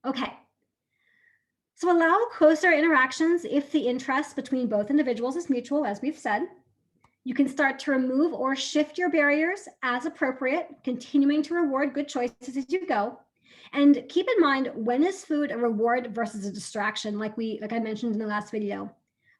Okay. So allow closer interactions if the interest between both individuals is mutual, as we've said. You can start to remove or shift your barriers as appropriate, continuing to reward good choices as you go. And keep in mind, when is food a reward versus a distraction, like I mentioned in the last video?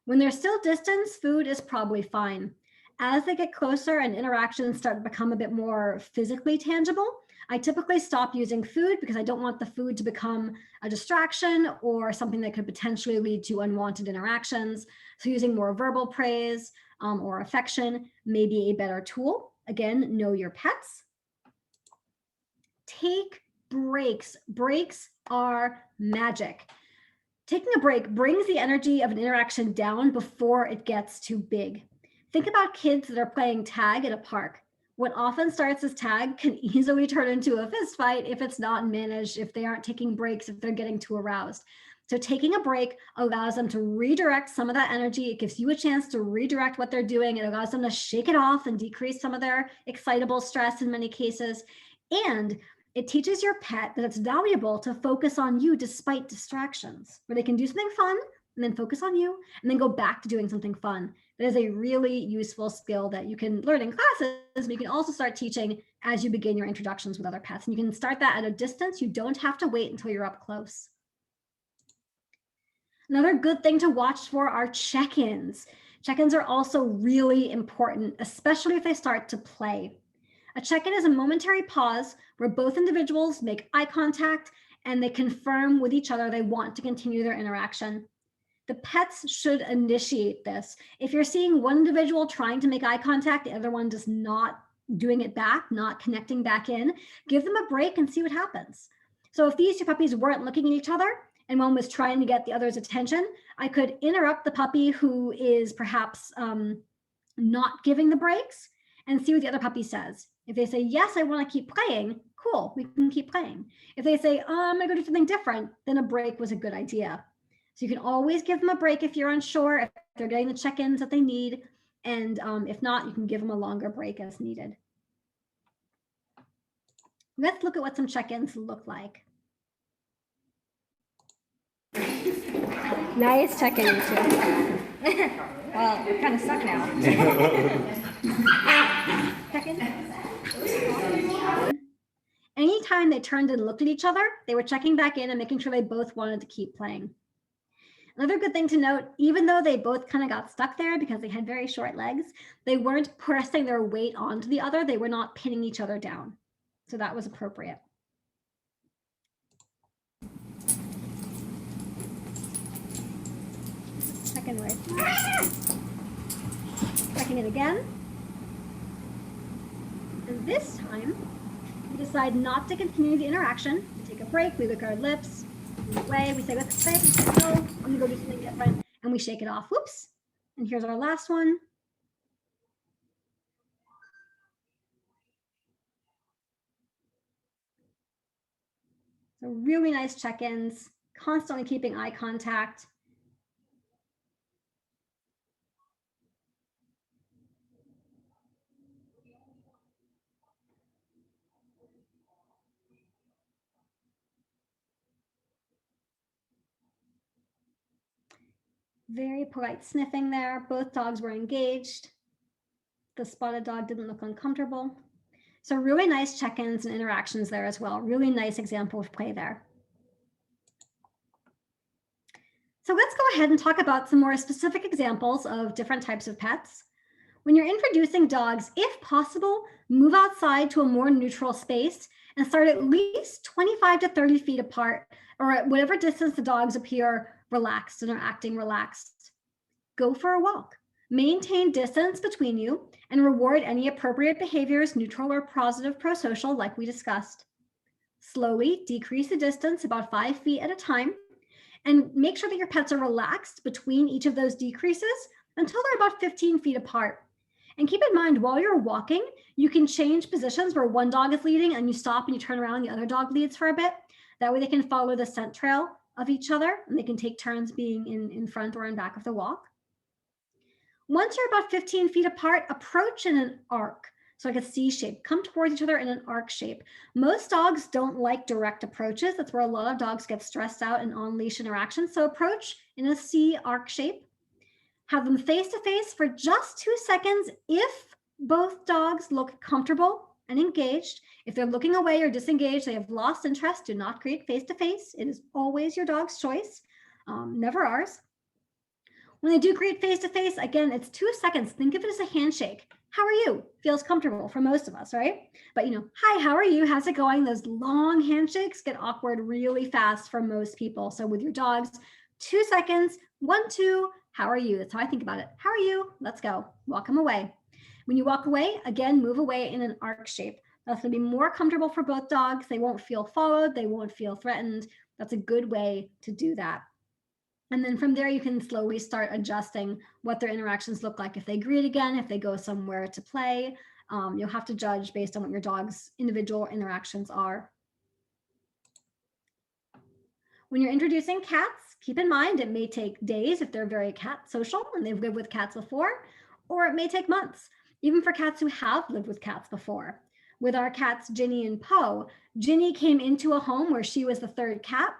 When there's still distance, food is probably fine. as they get closer and interactions start to become a bit more physically tangible, I typically stop using food because I don't want the food to become a distraction or something that could potentially lead to unwanted interactions. So using more verbal praise or affection may be a better tool. Again, know your pets. Take breaks. Breaks are magic. Taking a break brings the energy of an interaction down before it gets too big. Think about kids that are playing tag at a park. What often starts as tag can easily turn into a fist fight if it's not managed, if they aren't taking breaks, if they're getting too aroused. So taking a break allows them to redirect some of that energy. It gives you a chance to redirect what they're doing. It allows them to shake it off and decrease some of their excitable stress in many cases. And it teaches your pet that it's valuable to focus on you despite distractions, where they can do something fun and then focus on you and then go back to doing something fun. That is a really useful skill that you can learn in classes, but you can also start teaching as you begin your introductions with other pets. And you can start that at a distance. You don't have to wait until you're up close. Another good thing to watch for are check-ins. Check-ins are also really important, especially if they start to play. A check-in is a momentary pause where both individuals make eye contact and they confirm with each other they want to continue their interaction. The pets should initiate this. If you're seeing one individual trying to make eye contact, the other one just not doing it back, not connecting back in, give them a break and see what happens. So if these two puppies weren't looking at each other and one was trying to get the other's attention, I could interrupt the puppy who is perhaps not giving the breaks and see what the other puppy says. If they say, yes, I want to keep playing, cool, we can keep playing. If they say, I'm going to go do something different, then a break was a good idea. So you can always give them a break if you're unsure, if they're getting the check-ins that they need. And if not, you can give them a longer break as needed. Let's look at what some check-ins look like. Nice check-in, you two. Well, we kind of suck now. Check-in. Anytime they turned and looked at each other, they were checking back in and making sure they both wanted to keep playing. Another good thing to note, even though they both kind of got stuck there because they had very short legs, they weren't pressing their weight onto the other. They were not pinning each other down. So that was appropriate. Second word. Checking in again. And this time, we decide not to continue the interaction. We take a break, we lick our lips, away, we say, let's play, no, I'm gonna go do something different, and we shake it off. Whoops. And here's our last one. So really nice check-ins, constantly keeping eye contact. Very polite sniffing there. Both dogs were engaged. The spotted dog didn't look uncomfortable. So really nice check-ins and interactions there as well. Really nice example of play there. So let's go ahead and talk about some more specific examples of different types of pets. When you're introducing dogs, if possible, move outside to a more neutral space and start at least 25 to 30 feet apart, or at whatever distance the dogs appear relaxed and are acting relaxed. Go for a walk. Maintain distance between you and reward any appropriate behaviors, neutral or positive pro-social, like we discussed. Slowly decrease the distance about 5 feet at a time and make sure that your pets are relaxed between each of those decreases until they're about 15 feet apart. And keep in mind, while you're walking, you can change positions where one dog is leading and you stop and you turn around, the other dog leads for a bit. That way they can follow the scent trail of each other and they can take turns being in front or in back of the walk. Once you're about 15 feet apart, approach in an arc, so like a C shape. Come towards each other in an arc shape. Most dogs don't like direct approaches. That's where a lot of dogs get stressed out in on-leash interactions. So approach in a C arc shape. Have them face to face for just 2 seconds if both dogs look comfortable and engaged. If they're looking away or disengaged, they have lost interest, do not create face to face. It is always your dog's choice, never ours. When they do greet face-to-face, again, it's 2 seconds. Think of it as a handshake. How are you? Feels comfortable for most of us, right? But hi, how are you? How's it going? Those long handshakes get awkward really fast for most people. So with your dogs, 2 seconds, 1, 2, how are you? That's how I think about it. How are you? Let's go. Walk them away. When you walk away, again, move away in an arc shape. That's going to be more comfortable for both dogs. They won't feel followed. They won't feel threatened. That's a good way to do that. And then from there, you can slowly start adjusting what their interactions look like. If they greet again, if they go somewhere to play, you'll have to judge based on what your dog's individual interactions are. When you're introducing cats, keep in mind it may take days if they're very cat social and they've lived with cats before, or it may take months, even for cats who have lived with cats before. With our cats, Ginny and Poe, Ginny came into a home where she was the third cat.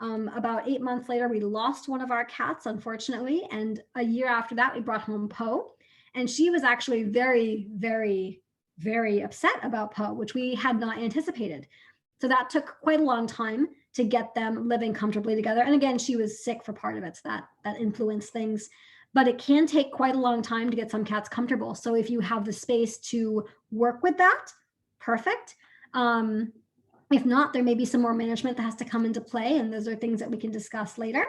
About 8 months later, we lost one of our cats, unfortunately. And a year after that, we brought home Poe. And she was actually very, very, very upset about Poe, which we had not anticipated. So that took quite a long time to get them living comfortably together. And again, she was sick for part of it, so that influenced things. But it can take quite a long time to get some cats comfortable. So if you have the space to work with that, perfect. If not, there may be some more management that has to come into play, and those are things that we can discuss later.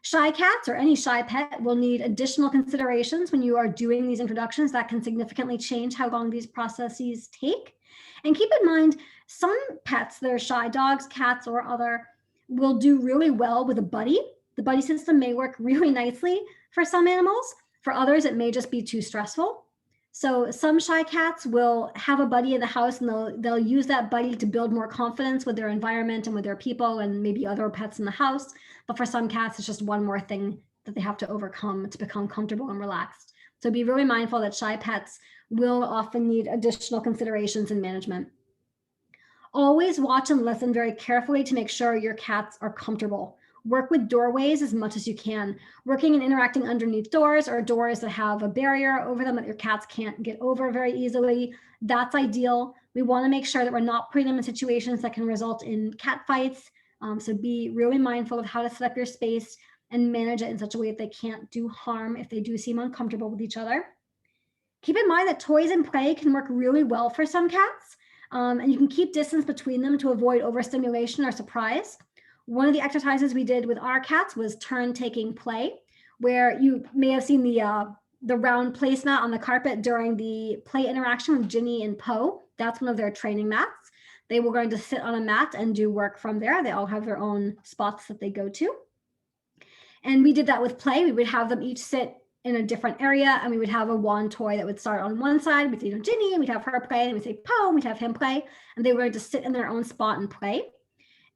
Shy cats or any shy pet will need additional considerations when you are doing these introductions that can significantly change how long these processes take. And keep in mind, some pets that are shy, dogs, cats, or other, will do really well with a buddy. The buddy system may work really nicely for some animals. For others, it may just be too stressful. So some shy cats will have a buddy in the house, and they'll use that buddy to build more confidence with their environment and with their people and maybe other pets in the house. But for some cats, it's just one more thing that they have to overcome to become comfortable and relaxed. So be really mindful that shy pets will often need additional considerations and management. Always watch and listen very carefully to make sure your cats are comfortable. Work with doorways as much as you can. Working and interacting underneath doors or doors that have a barrier over them that your cats can't get over very easily, that's ideal. We want to make sure that we're not putting them in situations that can result in cat fights. So be really mindful of how to set up your space and manage it in such a way that they can't do harm if they do seem uncomfortable with each other. Keep in mind that toys and play can work really well for some cats, and you can keep distance between them to avoid overstimulation or surprise. One of the exercises we did with our cats was turn-taking play, where you may have seen the round placemat on the carpet during the play interaction with Ginny and Poe. That's one of their training mats. They were going to sit on a mat and do work from there. They all have their own spots that they go to. And we did that with play. We would have them each sit in a different area, and we would have a wand toy that would start on one side. We'd say Ginny, and we'd have her play, and we'd say Poe, and we'd have him play. And they were going to sit in their own spot and play.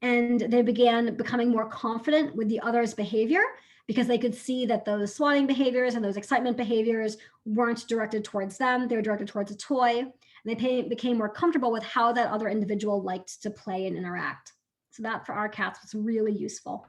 And they began becoming more confident with the other's behavior because they could see that those swatting behaviors and those excitement behaviors weren't directed towards them. They were directed towards a toy. And they became more comfortable with how that other individual liked to play and interact. So that for our cats was really useful.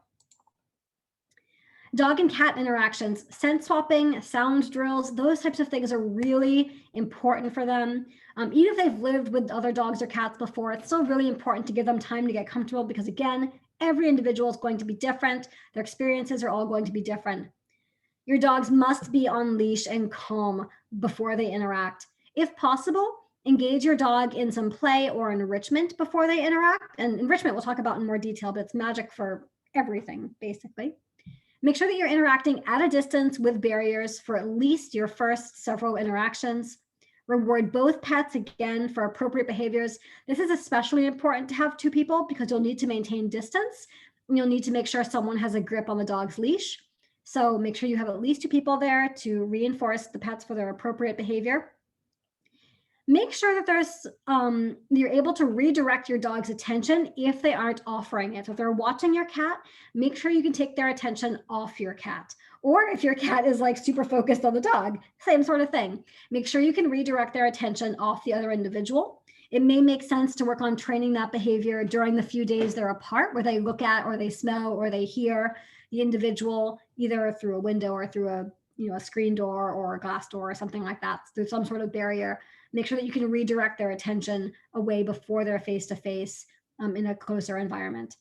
Dog and cat interactions, scent swapping, sound drills, those types of things are really important for them. Even if they've lived with other dogs or cats before, it's still really important to give them time to get comfortable because, again, every individual is going to be different. Their experiences are all going to be different. Your dogs must be on leash and calm before they interact. If possible, engage your dog in some play or enrichment before they interact. And enrichment we'll talk about in more detail, but it's magic for everything, basically. Make sure that you're interacting at a distance with barriers for at least your first several interactions. Reward both pets again for appropriate behaviors. This is especially important to have two people because you'll need to maintain distance and you'll need to make sure someone has a grip on the dog's leash. So make sure you have at least two people there to reinforce the pets for their appropriate behavior. Make sure that you're able to redirect your dog's attention if they aren't offering it. If they're watching your cat, make sure you can take their attention off your cat. Or if your cat is like super focused on the dog, same sort of thing. Make sure you can redirect their attention off the other individual. It may make sense to work on training that behavior during the few days they're apart, where they look at or they smell or they hear the individual either through a window or through a screen door or a glass door or something like that, through some sort of barrier. Make sure that you can redirect their attention away before they're face-to-face in a closer environment.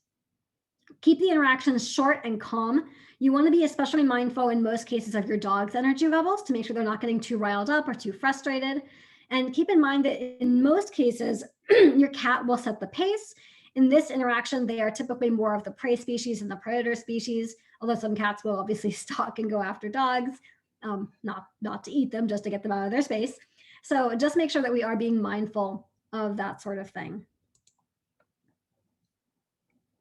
Keep the interactions short and calm. You want to be especially mindful in most cases of your dog's energy levels to make sure they're not getting too riled up or too frustrated. And keep in mind that in most cases, your cat will set the pace. In this interaction, they are typically more of the prey species than the predator species, although some cats will obviously stalk and go after dogs, not to eat them, just to get them out of their space. So just make sure that we are being mindful of that sort of thing.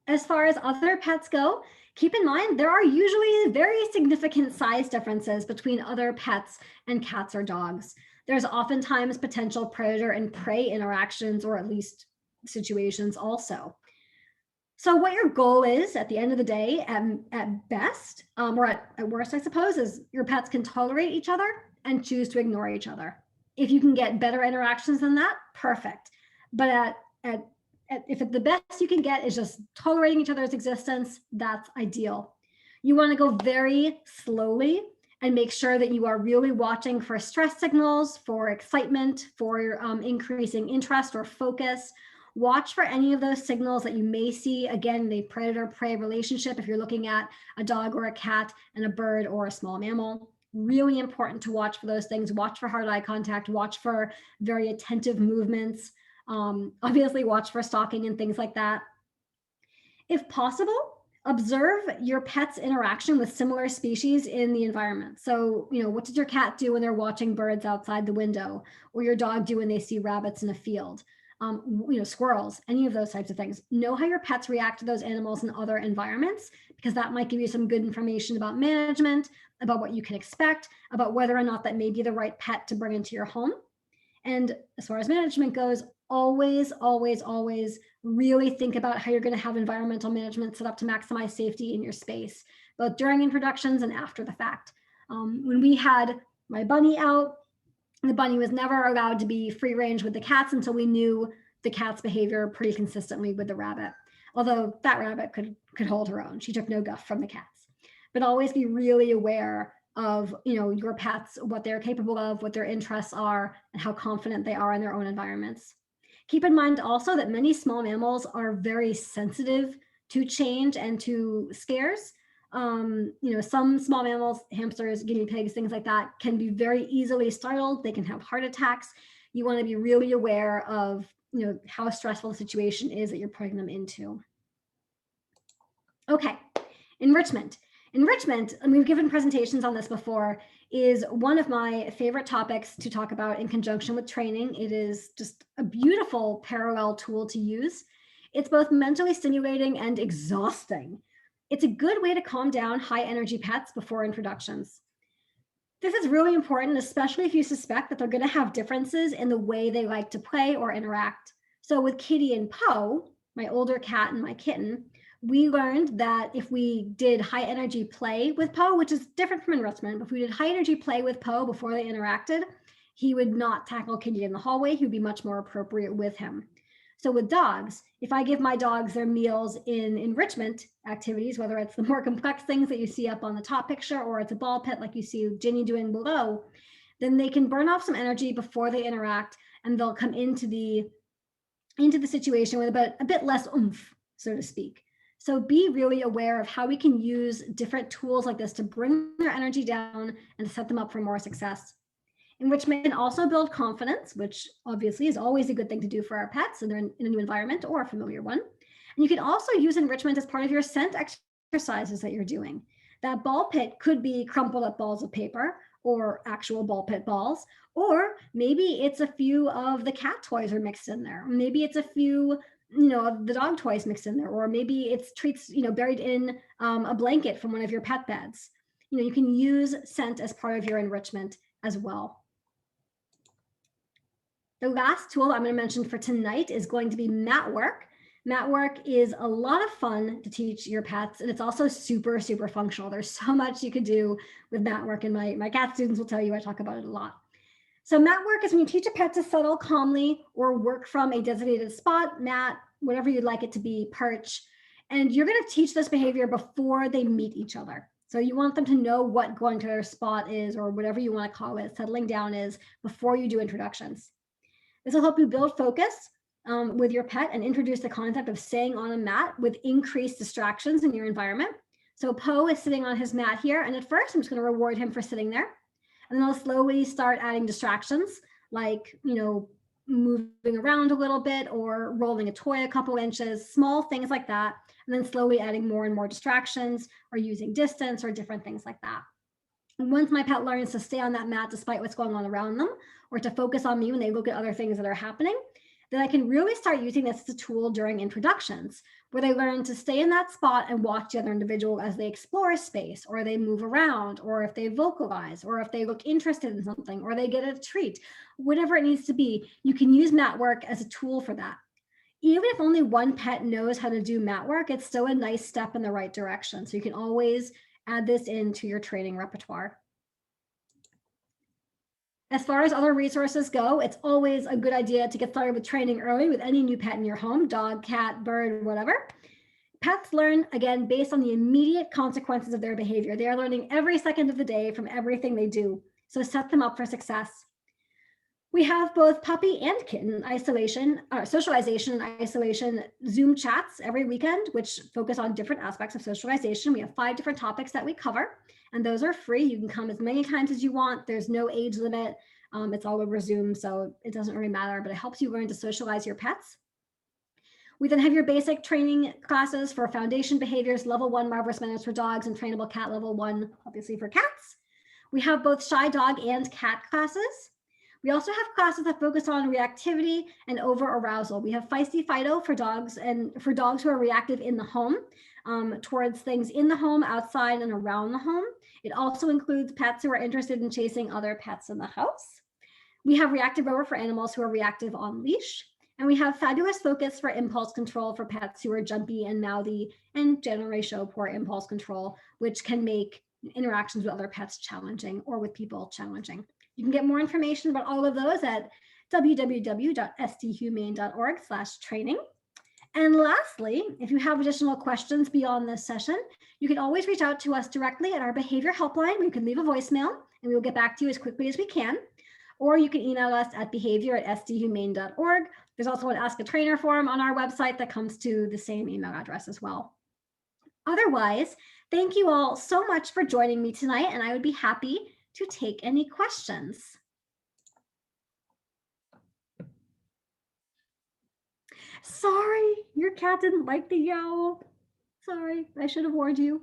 As far as other pets go, keep in mind there are usually very significant size differences between other pets and cats or dogs. There's oftentimes potential predator and prey interactions, or at least situations also. So what your goal is at the end of the day, at best, or at worst, I suppose, is your pets can tolerate each other and choose to ignore each other. If you can get better interactions than that, perfect. But if the best you can get is just tolerating each other's existence, that's ideal. You want to go very slowly and make sure that you are really watching for stress signals, for excitement, for increasing interest or focus. Watch for any of those signals that you may see, again, the predator-prey relationship, if you're looking at a dog or a cat and a bird or a small mammal. Really important to watch for those things. Watch for hard eye contact, watch for very attentive movements. Obviously watch for stalking and things like that. If possible, observe your pet's interaction with similar species in the environment. So, what does your cat do when they're watching birds outside the window, or your dog do when they see rabbits in a field? Squirrels, any of those types of things. Know how your pets react to those animals in other environments, because that might give you some good information about management, about what you can expect, about whether or not that may be the right pet to bring into your home. And as far as management goes, always, always, always really think about how you're going to have environmental management set up to maximize safety in your space, both during introductions and after the fact. When we had my bunny out, the bunny was never allowed to be free range with the cats until we knew the cat's behavior pretty consistently with the rabbit. Although that rabbit could hold her own. She took no guff from the cats. But always be really aware of your pets, what they're capable of, what their interests are, and how confident they are in their own environments. Keep in mind also that many small mammals are very sensitive to change and to scares. Some small mammals, hamsters, guinea pigs, things like that, can be very easily startled. They can have heart attacks. You want to be really aware of how stressful the situation is that you're putting them into. Okay, enrichment. Enrichment, and we've given presentations on this before, is one of my favorite topics to talk about in conjunction with training. It is just a beautiful parallel tool to use. It's both mentally stimulating and exhausting. It's a good way to calm down high energy pets before introductions. This is really important, especially if you suspect that they're going to have differences in the way they like to play or interact. So with Kitty and Poe, my older cat and my kitten, we learned that if we did high energy play with Poe, which is different from enrichment, but if we did high energy play with Poe before they interacted, he would not tackle Kitty in the hallway. He would be much more appropriate with him. So with dogs, if I give my dogs their meals in enrichment activities, whether it's the more complex things that you see up on the top picture, or it's a ball pit like you see Ginny doing below, then they can burn off some energy before they interact, and they'll come into the situation with a bit less oomph, so to speak. So be really aware of how we can use different tools like this to bring their energy down and to set them up for more success. Enrichment can also build confidence, which obviously is always a good thing to do for our pets, and they're in a new environment or a familiar one. And you can also use enrichment as part of your scent exercises that you're doing. That ball pit could be crumpled up balls of paper or actual ball pit balls, or maybe it's a few of the cat toys are mixed in there. Maybe it's a few of the dog toys mixed in there, or maybe it's treats, buried in a blanket from one of your pet beds. You can use scent as part of your enrichment as well. The last tool I'm going to mention for tonight is going to be mat work. Mat work is a lot of fun to teach your pets, and it's also super, super functional. There's so much you could do with mat work, and my cat students will tell you I talk about it a lot. So mat work is when you teach a pet to settle calmly or work from a designated spot, mat, whatever you'd like it to be, perch, and you're going to teach this behavior before they meet each other. So you want them to know what going to their spot is, or whatever you want to call it, settling down is, before you do introductions. This will help you build focus, with your pet and introduce the concept of staying on a mat with increased distractions in your environment. So Poe is sitting on his mat here, and at first I'm just going to reward him for sitting there. And then I'll slowly start adding distractions like, moving around a little bit or rolling a toy a couple inches, small things like that. And then slowly adding more and more distractions or using distance or different things like that. And once my pet learns to stay on that mat despite what's going on around them, or to focus on me when they look at other things that are happening, then I can really start using this as a tool during introductions, where they learn to stay in that spot and watch the other individual as they explore space, or they move around, or if they vocalize, or if they look interested in something, or they get a treat, whatever it needs to be. You can use mat work as a tool for that. Even if only one pet knows how to do mat work, it's still a nice step in the right direction. So you can always add this into your training repertoire. As far as other resources go, it's always a good idea to get started with training early with any new pet in your home, dog, cat, bird, whatever. Pets learn, again, based on the immediate consequences of their behavior. They are learning every second of the day from everything they do. So set them up for success. We have both puppy and kitten isolation, socialization and isolation Zoom chats every weekend, which focus on different aspects of socialization. We have 5 different topics that we cover, and those are free. You can come as many times as you want. There's no age limit. It's all over Zoom, so it doesn't really matter, but it helps you learn to socialize your pets. We then have your basic training classes for foundation behaviors, level 1 marvelous manners for dogs, and trainable cat level 1, obviously for cats. We have both shy dog and cat classes. We also have classes that focus on reactivity and over arousal. We have Feisty Fido for dogs, and for dogs who are reactive in the home, towards things in the home, outside, and around the home. It also includes pets who are interested in chasing other pets in the house. We have reactive rover for animals who are reactive on leash. And we have fabulous focus for impulse control for pets who are jumpy and mouthy and generally show poor impulse control, which can make interactions with other pets challenging or with people challenging. You can get more information about all of those at www.sthumane.org/training. And lastly, if you have additional questions beyond this session, you can always reach out to us directly at our behavior helpline. You can leave a voicemail and we will get back to you as quickly as we can. Or you can email us at behavior@sthumane.org. There's also an Ask a Trainer form on our website that comes to the same email address as well. Otherwise, thank you all so much for joining me tonight, and I would be happy to take any questions. Sorry, your cat didn't like the yowl. Sorry, I should have warned you.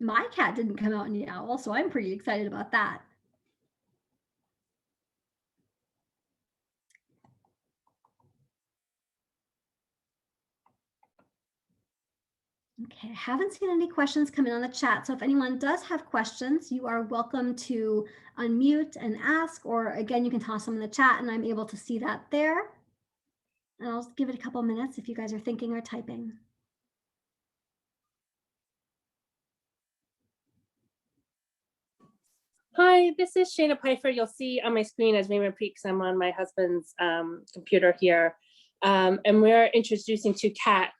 My cat didn't come out and yowl, so I'm pretty excited about that. Okay, I haven't seen any questions come in on the chat. So if anyone does have questions, you are welcome to unmute and ask, or again, you can toss them in the chat and I'm able to see that there. And I'll give it a couple minutes if you guys are thinking or typing. Hi, this is Shayna Pfeiffer. You'll see on my screen as Raymond Preeks, I'm on my husband's computer here, and we're introducing to cat.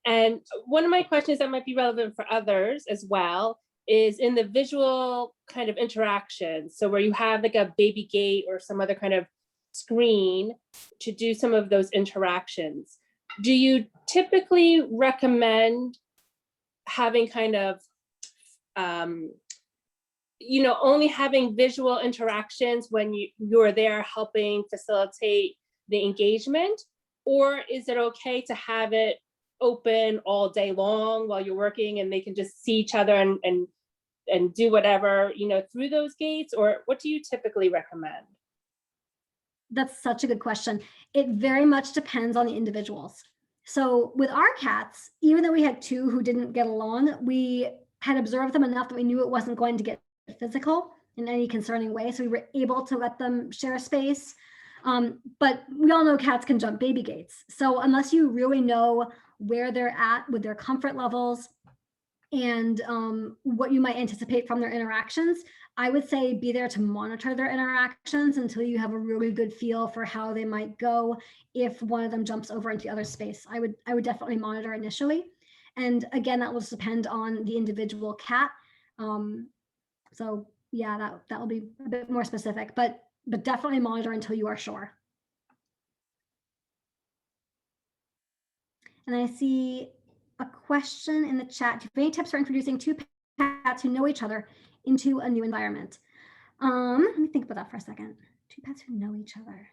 And one of my questions that might be relevant for others as well is in the visual kind of interaction. So where you have like a baby gate or some other kind of screen to do some of those interactions. Do you typically recommend having kind of, only having visual interactions when you're there helping facilitate the engagement? Or is it okay to have it open all day long while you're working and they can just see each other and do whatever, through those gates? Or what do you typically recommend? That's such a good question. It very much depends on the individuals. So with our cats, even though we had 2 who didn't get along, we had observed them enough that we knew it wasn't going to get physical in any concerning way. So we were able to let them share space. But we all know cats can jump baby gates. So unless you really know where they're at with their comfort levels and what you might anticipate from their interactions, I would say be there to monitor their interactions until you have a really good feel for how they might go if one of them jumps over into the other space. I would definitely monitor initially. And again, that will depend on the individual cat. So yeah, that will be a bit more specific, but definitely monitor until you are sure. And I see a question in the chat. Do you have any tips for introducing two pets who know each other into a new environment? Let me think about that for a second. Two pets who know each other.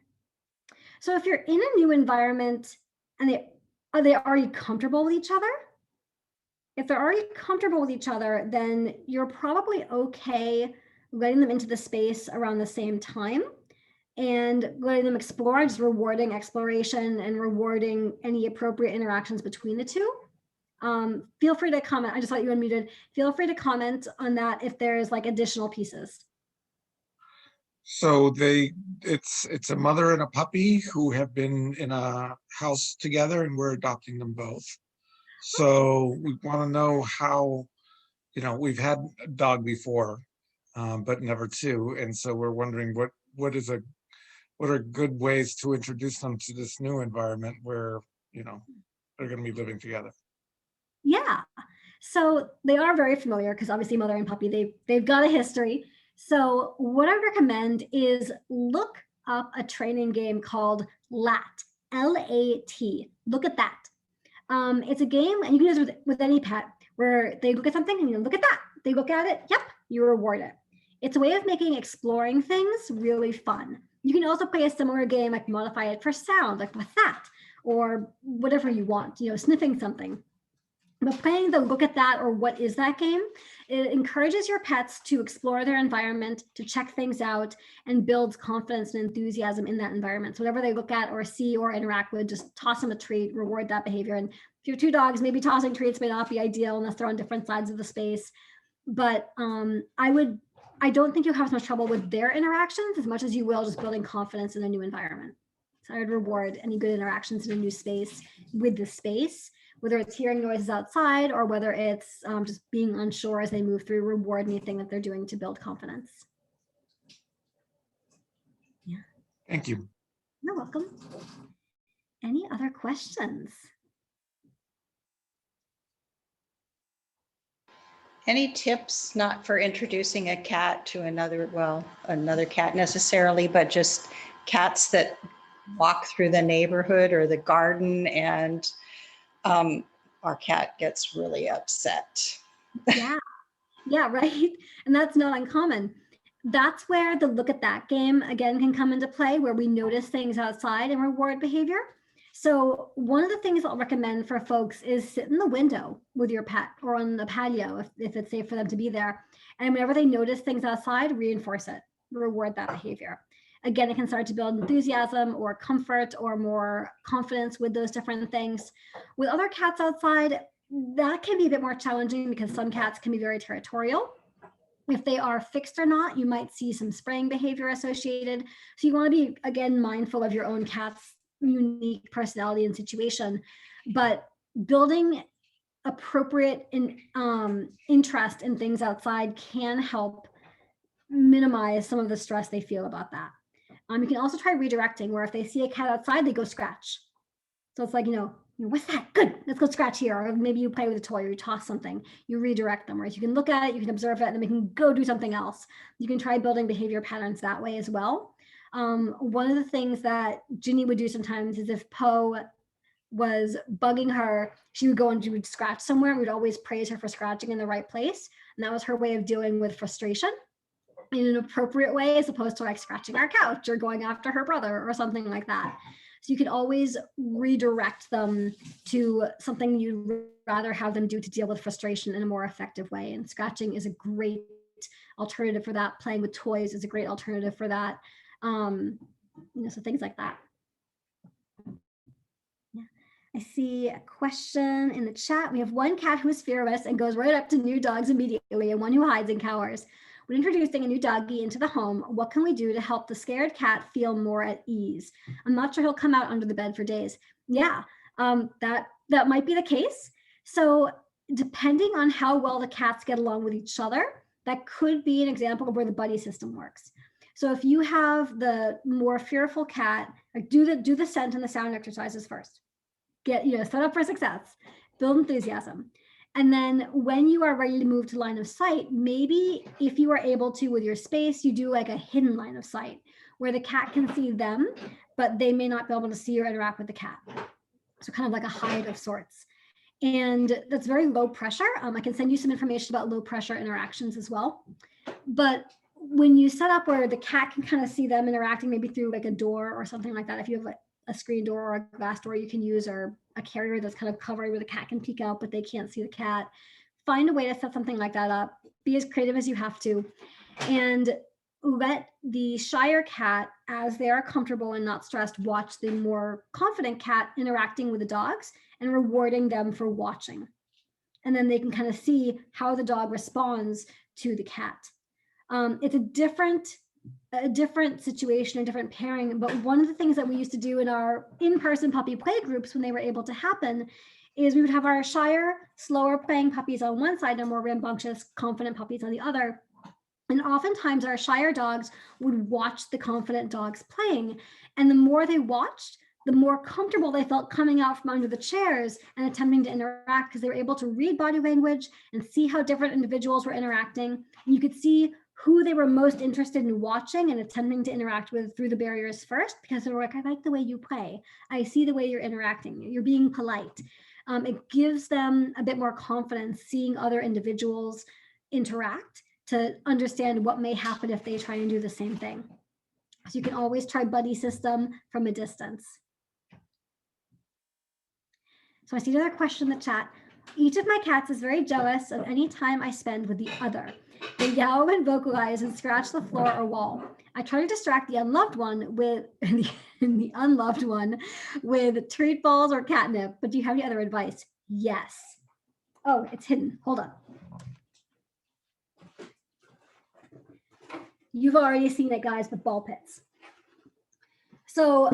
So if you're in a new environment and are they already comfortable with each other? If they're already comfortable with each other, then you're probably okay letting them into the space around the same time and letting them explore, just rewarding exploration and rewarding any appropriate interactions between the two. Feel free to comment. I just thought you unmuted. Feel free to comment on that if there's like additional pieces. So it's a mother and a puppy who have been in a house together, and we're adopting them both. So we want to know how, we've had a dog before, but never two. And so we're wondering what are good ways to introduce them to this new environment where, they're going to be living together. Yeah, so they are very familiar because obviously mother and puppy, they've got a history. So what I recommend is look up a training game called LAT, L-A-T. Look at that. It's a game, and you can use it with any pet, where they look at something and you look at that. They look at it, yep, you reward it. It's a way of making exploring things really fun. You can also play a similar game, like modify it for sound, like with that, or whatever you want, sniffing something. But playing the look at that or what is that game, it encourages your pets to explore their environment, to check things out, and builds confidence and enthusiasm in that environment. So whatever they look at or see or interact with, just toss them a treat, reward that behavior. And if you have two dogs, maybe tossing treats may not be ideal unless they're on different sides of the space. But I don't think you'll have as much trouble with their interactions as much as you will just building confidence in a new environment. So I would reward any good interactions in a new space with the space, whether it's hearing noises outside or whether it's just being unsure as they move through, reward anything that they're doing to build confidence. Yeah. Thank you. You're welcome. Any other questions? Any tips, not for introducing a cat to another cat necessarily, but just cats that walk through the neighborhood or the garden and our cat gets really upset. Yeah, right. And that's not uncommon. That's where the look at that game again can come into play, where we notice things outside and reward behavior. So one of the things I'll recommend for folks is sit in the window with your pet or on the patio if it's safe for them to be there. And whenever they notice things outside, reinforce it, reward that behavior. Again, it can start to build enthusiasm or comfort or more confidence with those different things. With other cats outside, that can be a bit more challenging because some cats can be very territorial. If they are fixed or not, you might see some spraying behavior associated. So you want to be, again, mindful of your own cat's unique personality and situation, but building appropriate interest in things outside can help minimize some of the stress they feel about that. You can also try redirecting, where if they see a cat outside, they go scratch. So it's like, what's that? Good, let's go scratch here. Or maybe you play with a toy or you toss something, you redirect them, right? You can look at it, you can observe it, and then we can go do something else. You can try building behavior patterns that way as well. One of the things that Ginny would do sometimes is if Poe was bugging her, she would go and she would scratch somewhere. We'd always praise her for scratching in the right place. And that was her way of dealing with frustration in an appropriate way, as opposed to like scratching our couch or going after her brother or something like that. So you can always redirect them to something you'd rather have them do to deal with frustration in a more effective way. And scratching is a great alternative for that. Playing with toys is a great alternative for that. So things like that. Yeah. I see a question in the chat. We have one cat who is fearless and goes right up to new dogs immediately, and one who hides and cowers. When introducing a new doggie into the home, what can we do to help the scared cat feel more at ease? I'm not sure he'll come out under the bed for days. Yeah, that might be the case. So depending on how well the cats get along with each other, that could be an example of where the buddy system works. So if you have the more fearful cat, like do the scent and the sound exercises first. Get, set up for success, build enthusiasm. And then when you are ready to move to line of sight, maybe if you are able to with your space, you do like a hidden line of sight where the cat can see them, but they may not be able to see or interact with the cat. so kind of like a hide of sorts. And that's very low pressure. I can send you some information about low pressure interactions as well. But when you set up where the cat can kind of see them interacting, maybe through like a door or something like that, if you have like a screen door or a glass door you can use, or a carrier that's kind of covered where the cat can peek out, but they can't see the cat, find a way to set something like that up. Be as creative as you have to. And let the shyer cat, as they are comfortable and not stressed, watch the more confident cat interacting with the dogs and rewarding them for watching. And then they can kind of see how the dog responds to the cat. It's a different situation, a different pairing. But one of the things that we used to do in our in-person puppy play groups when they were able to happen is we would have our shyer, slower playing puppies on one side and more rambunctious, confident puppies on the other. And oftentimes our shyer dogs would watch the confident dogs playing. And the more they watched, the more comfortable they felt coming out from under the chairs and attempting to interact, because they were able to read body language and see how different individuals were interacting. And you could see who they were most interested in watching and attempting to interact with through the barriers first, because they were like, I like the way you play. I see the way you're interacting. You're being polite. It gives them a bit more confidence seeing other individuals interact, to understand what may happen if they try and do the same thing. So you can always try buddy system from a distance. So I see another question in the chat. Each of my cats is very jealous of any time I spend with the other. They yowl and vocalize and scratch the floor or wall. I try to distract the unloved one with the unloved one with treat balls or catnip, but do you have any other advice? Yes. Oh, it's hidden. Hold on. You've already seen it, guys, with ball pits. So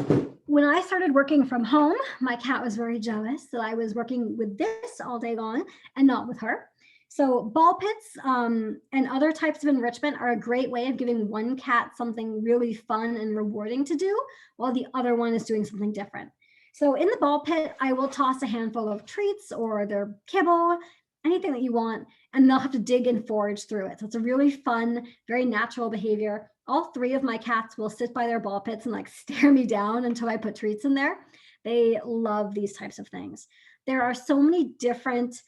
when I started working from home, my cat was very jealous that I was working with this all day long and not with her. So ball pits and other types of enrichment are a great way of giving one cat something really fun and rewarding to do while the other one is doing something different. So in the ball pit, I will toss a handful of treats or their kibble, anything that you want, and they'll have to dig and forage through it. So it's a really fun, very natural behavior. All three of my cats will sit by their ball pits and like stare me down until I put treats in there. They love these types of things. There are so many different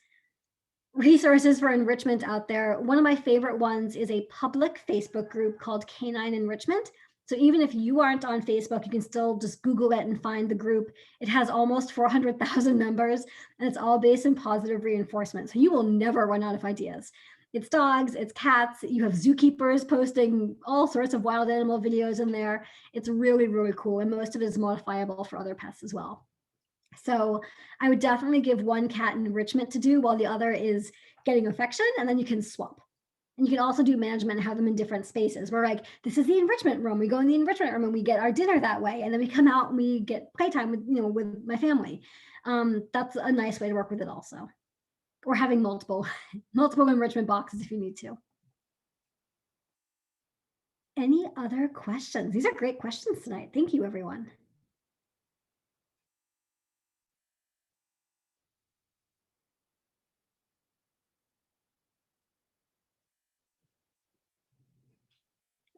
resources for enrichment out there. One of my favorite ones is a public Facebook group called Canine Enrichment. So even if you aren't on Facebook, you can still just Google it and find the group. It has almost 400,000 members, and it's all based in positive reinforcement. So you will never run out of ideas. It's dogs, it's cats. You have zookeepers posting all sorts of wild animal videos in there. It's really, really cool. And most of it is modifiable for other pets as well. So I would definitely give one cat enrichment to do while the other is getting affection, and then you can swap. And you can also do management and have them in different spaces. We're like, this is the enrichment room. We go in the enrichment room and we get our dinner that way. And then we come out and we get playtime with, with my family. That's a nice way to work with it also. Or having multiple enrichment boxes if you need to. Any other questions? These are great questions tonight. Thank you, everyone.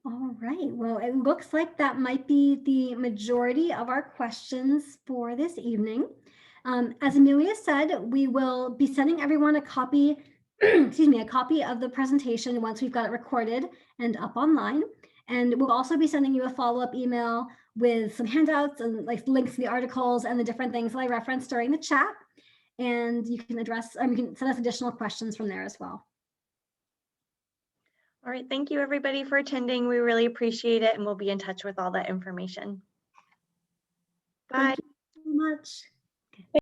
All right, well, it looks like that might be the majority of our questions for this evening. As Amelia said, we will be sending everyone a copy, a copy of the presentation once we've got it recorded and up online. And we'll also be sending you a follow-up email with some handouts and like links to the articles and the different things that I referenced during the chat. And you can you can send us additional questions from there as well. All right, thank you everybody for attending. We really appreciate it, and we'll be in touch with all that information. Bye. Thank you so much.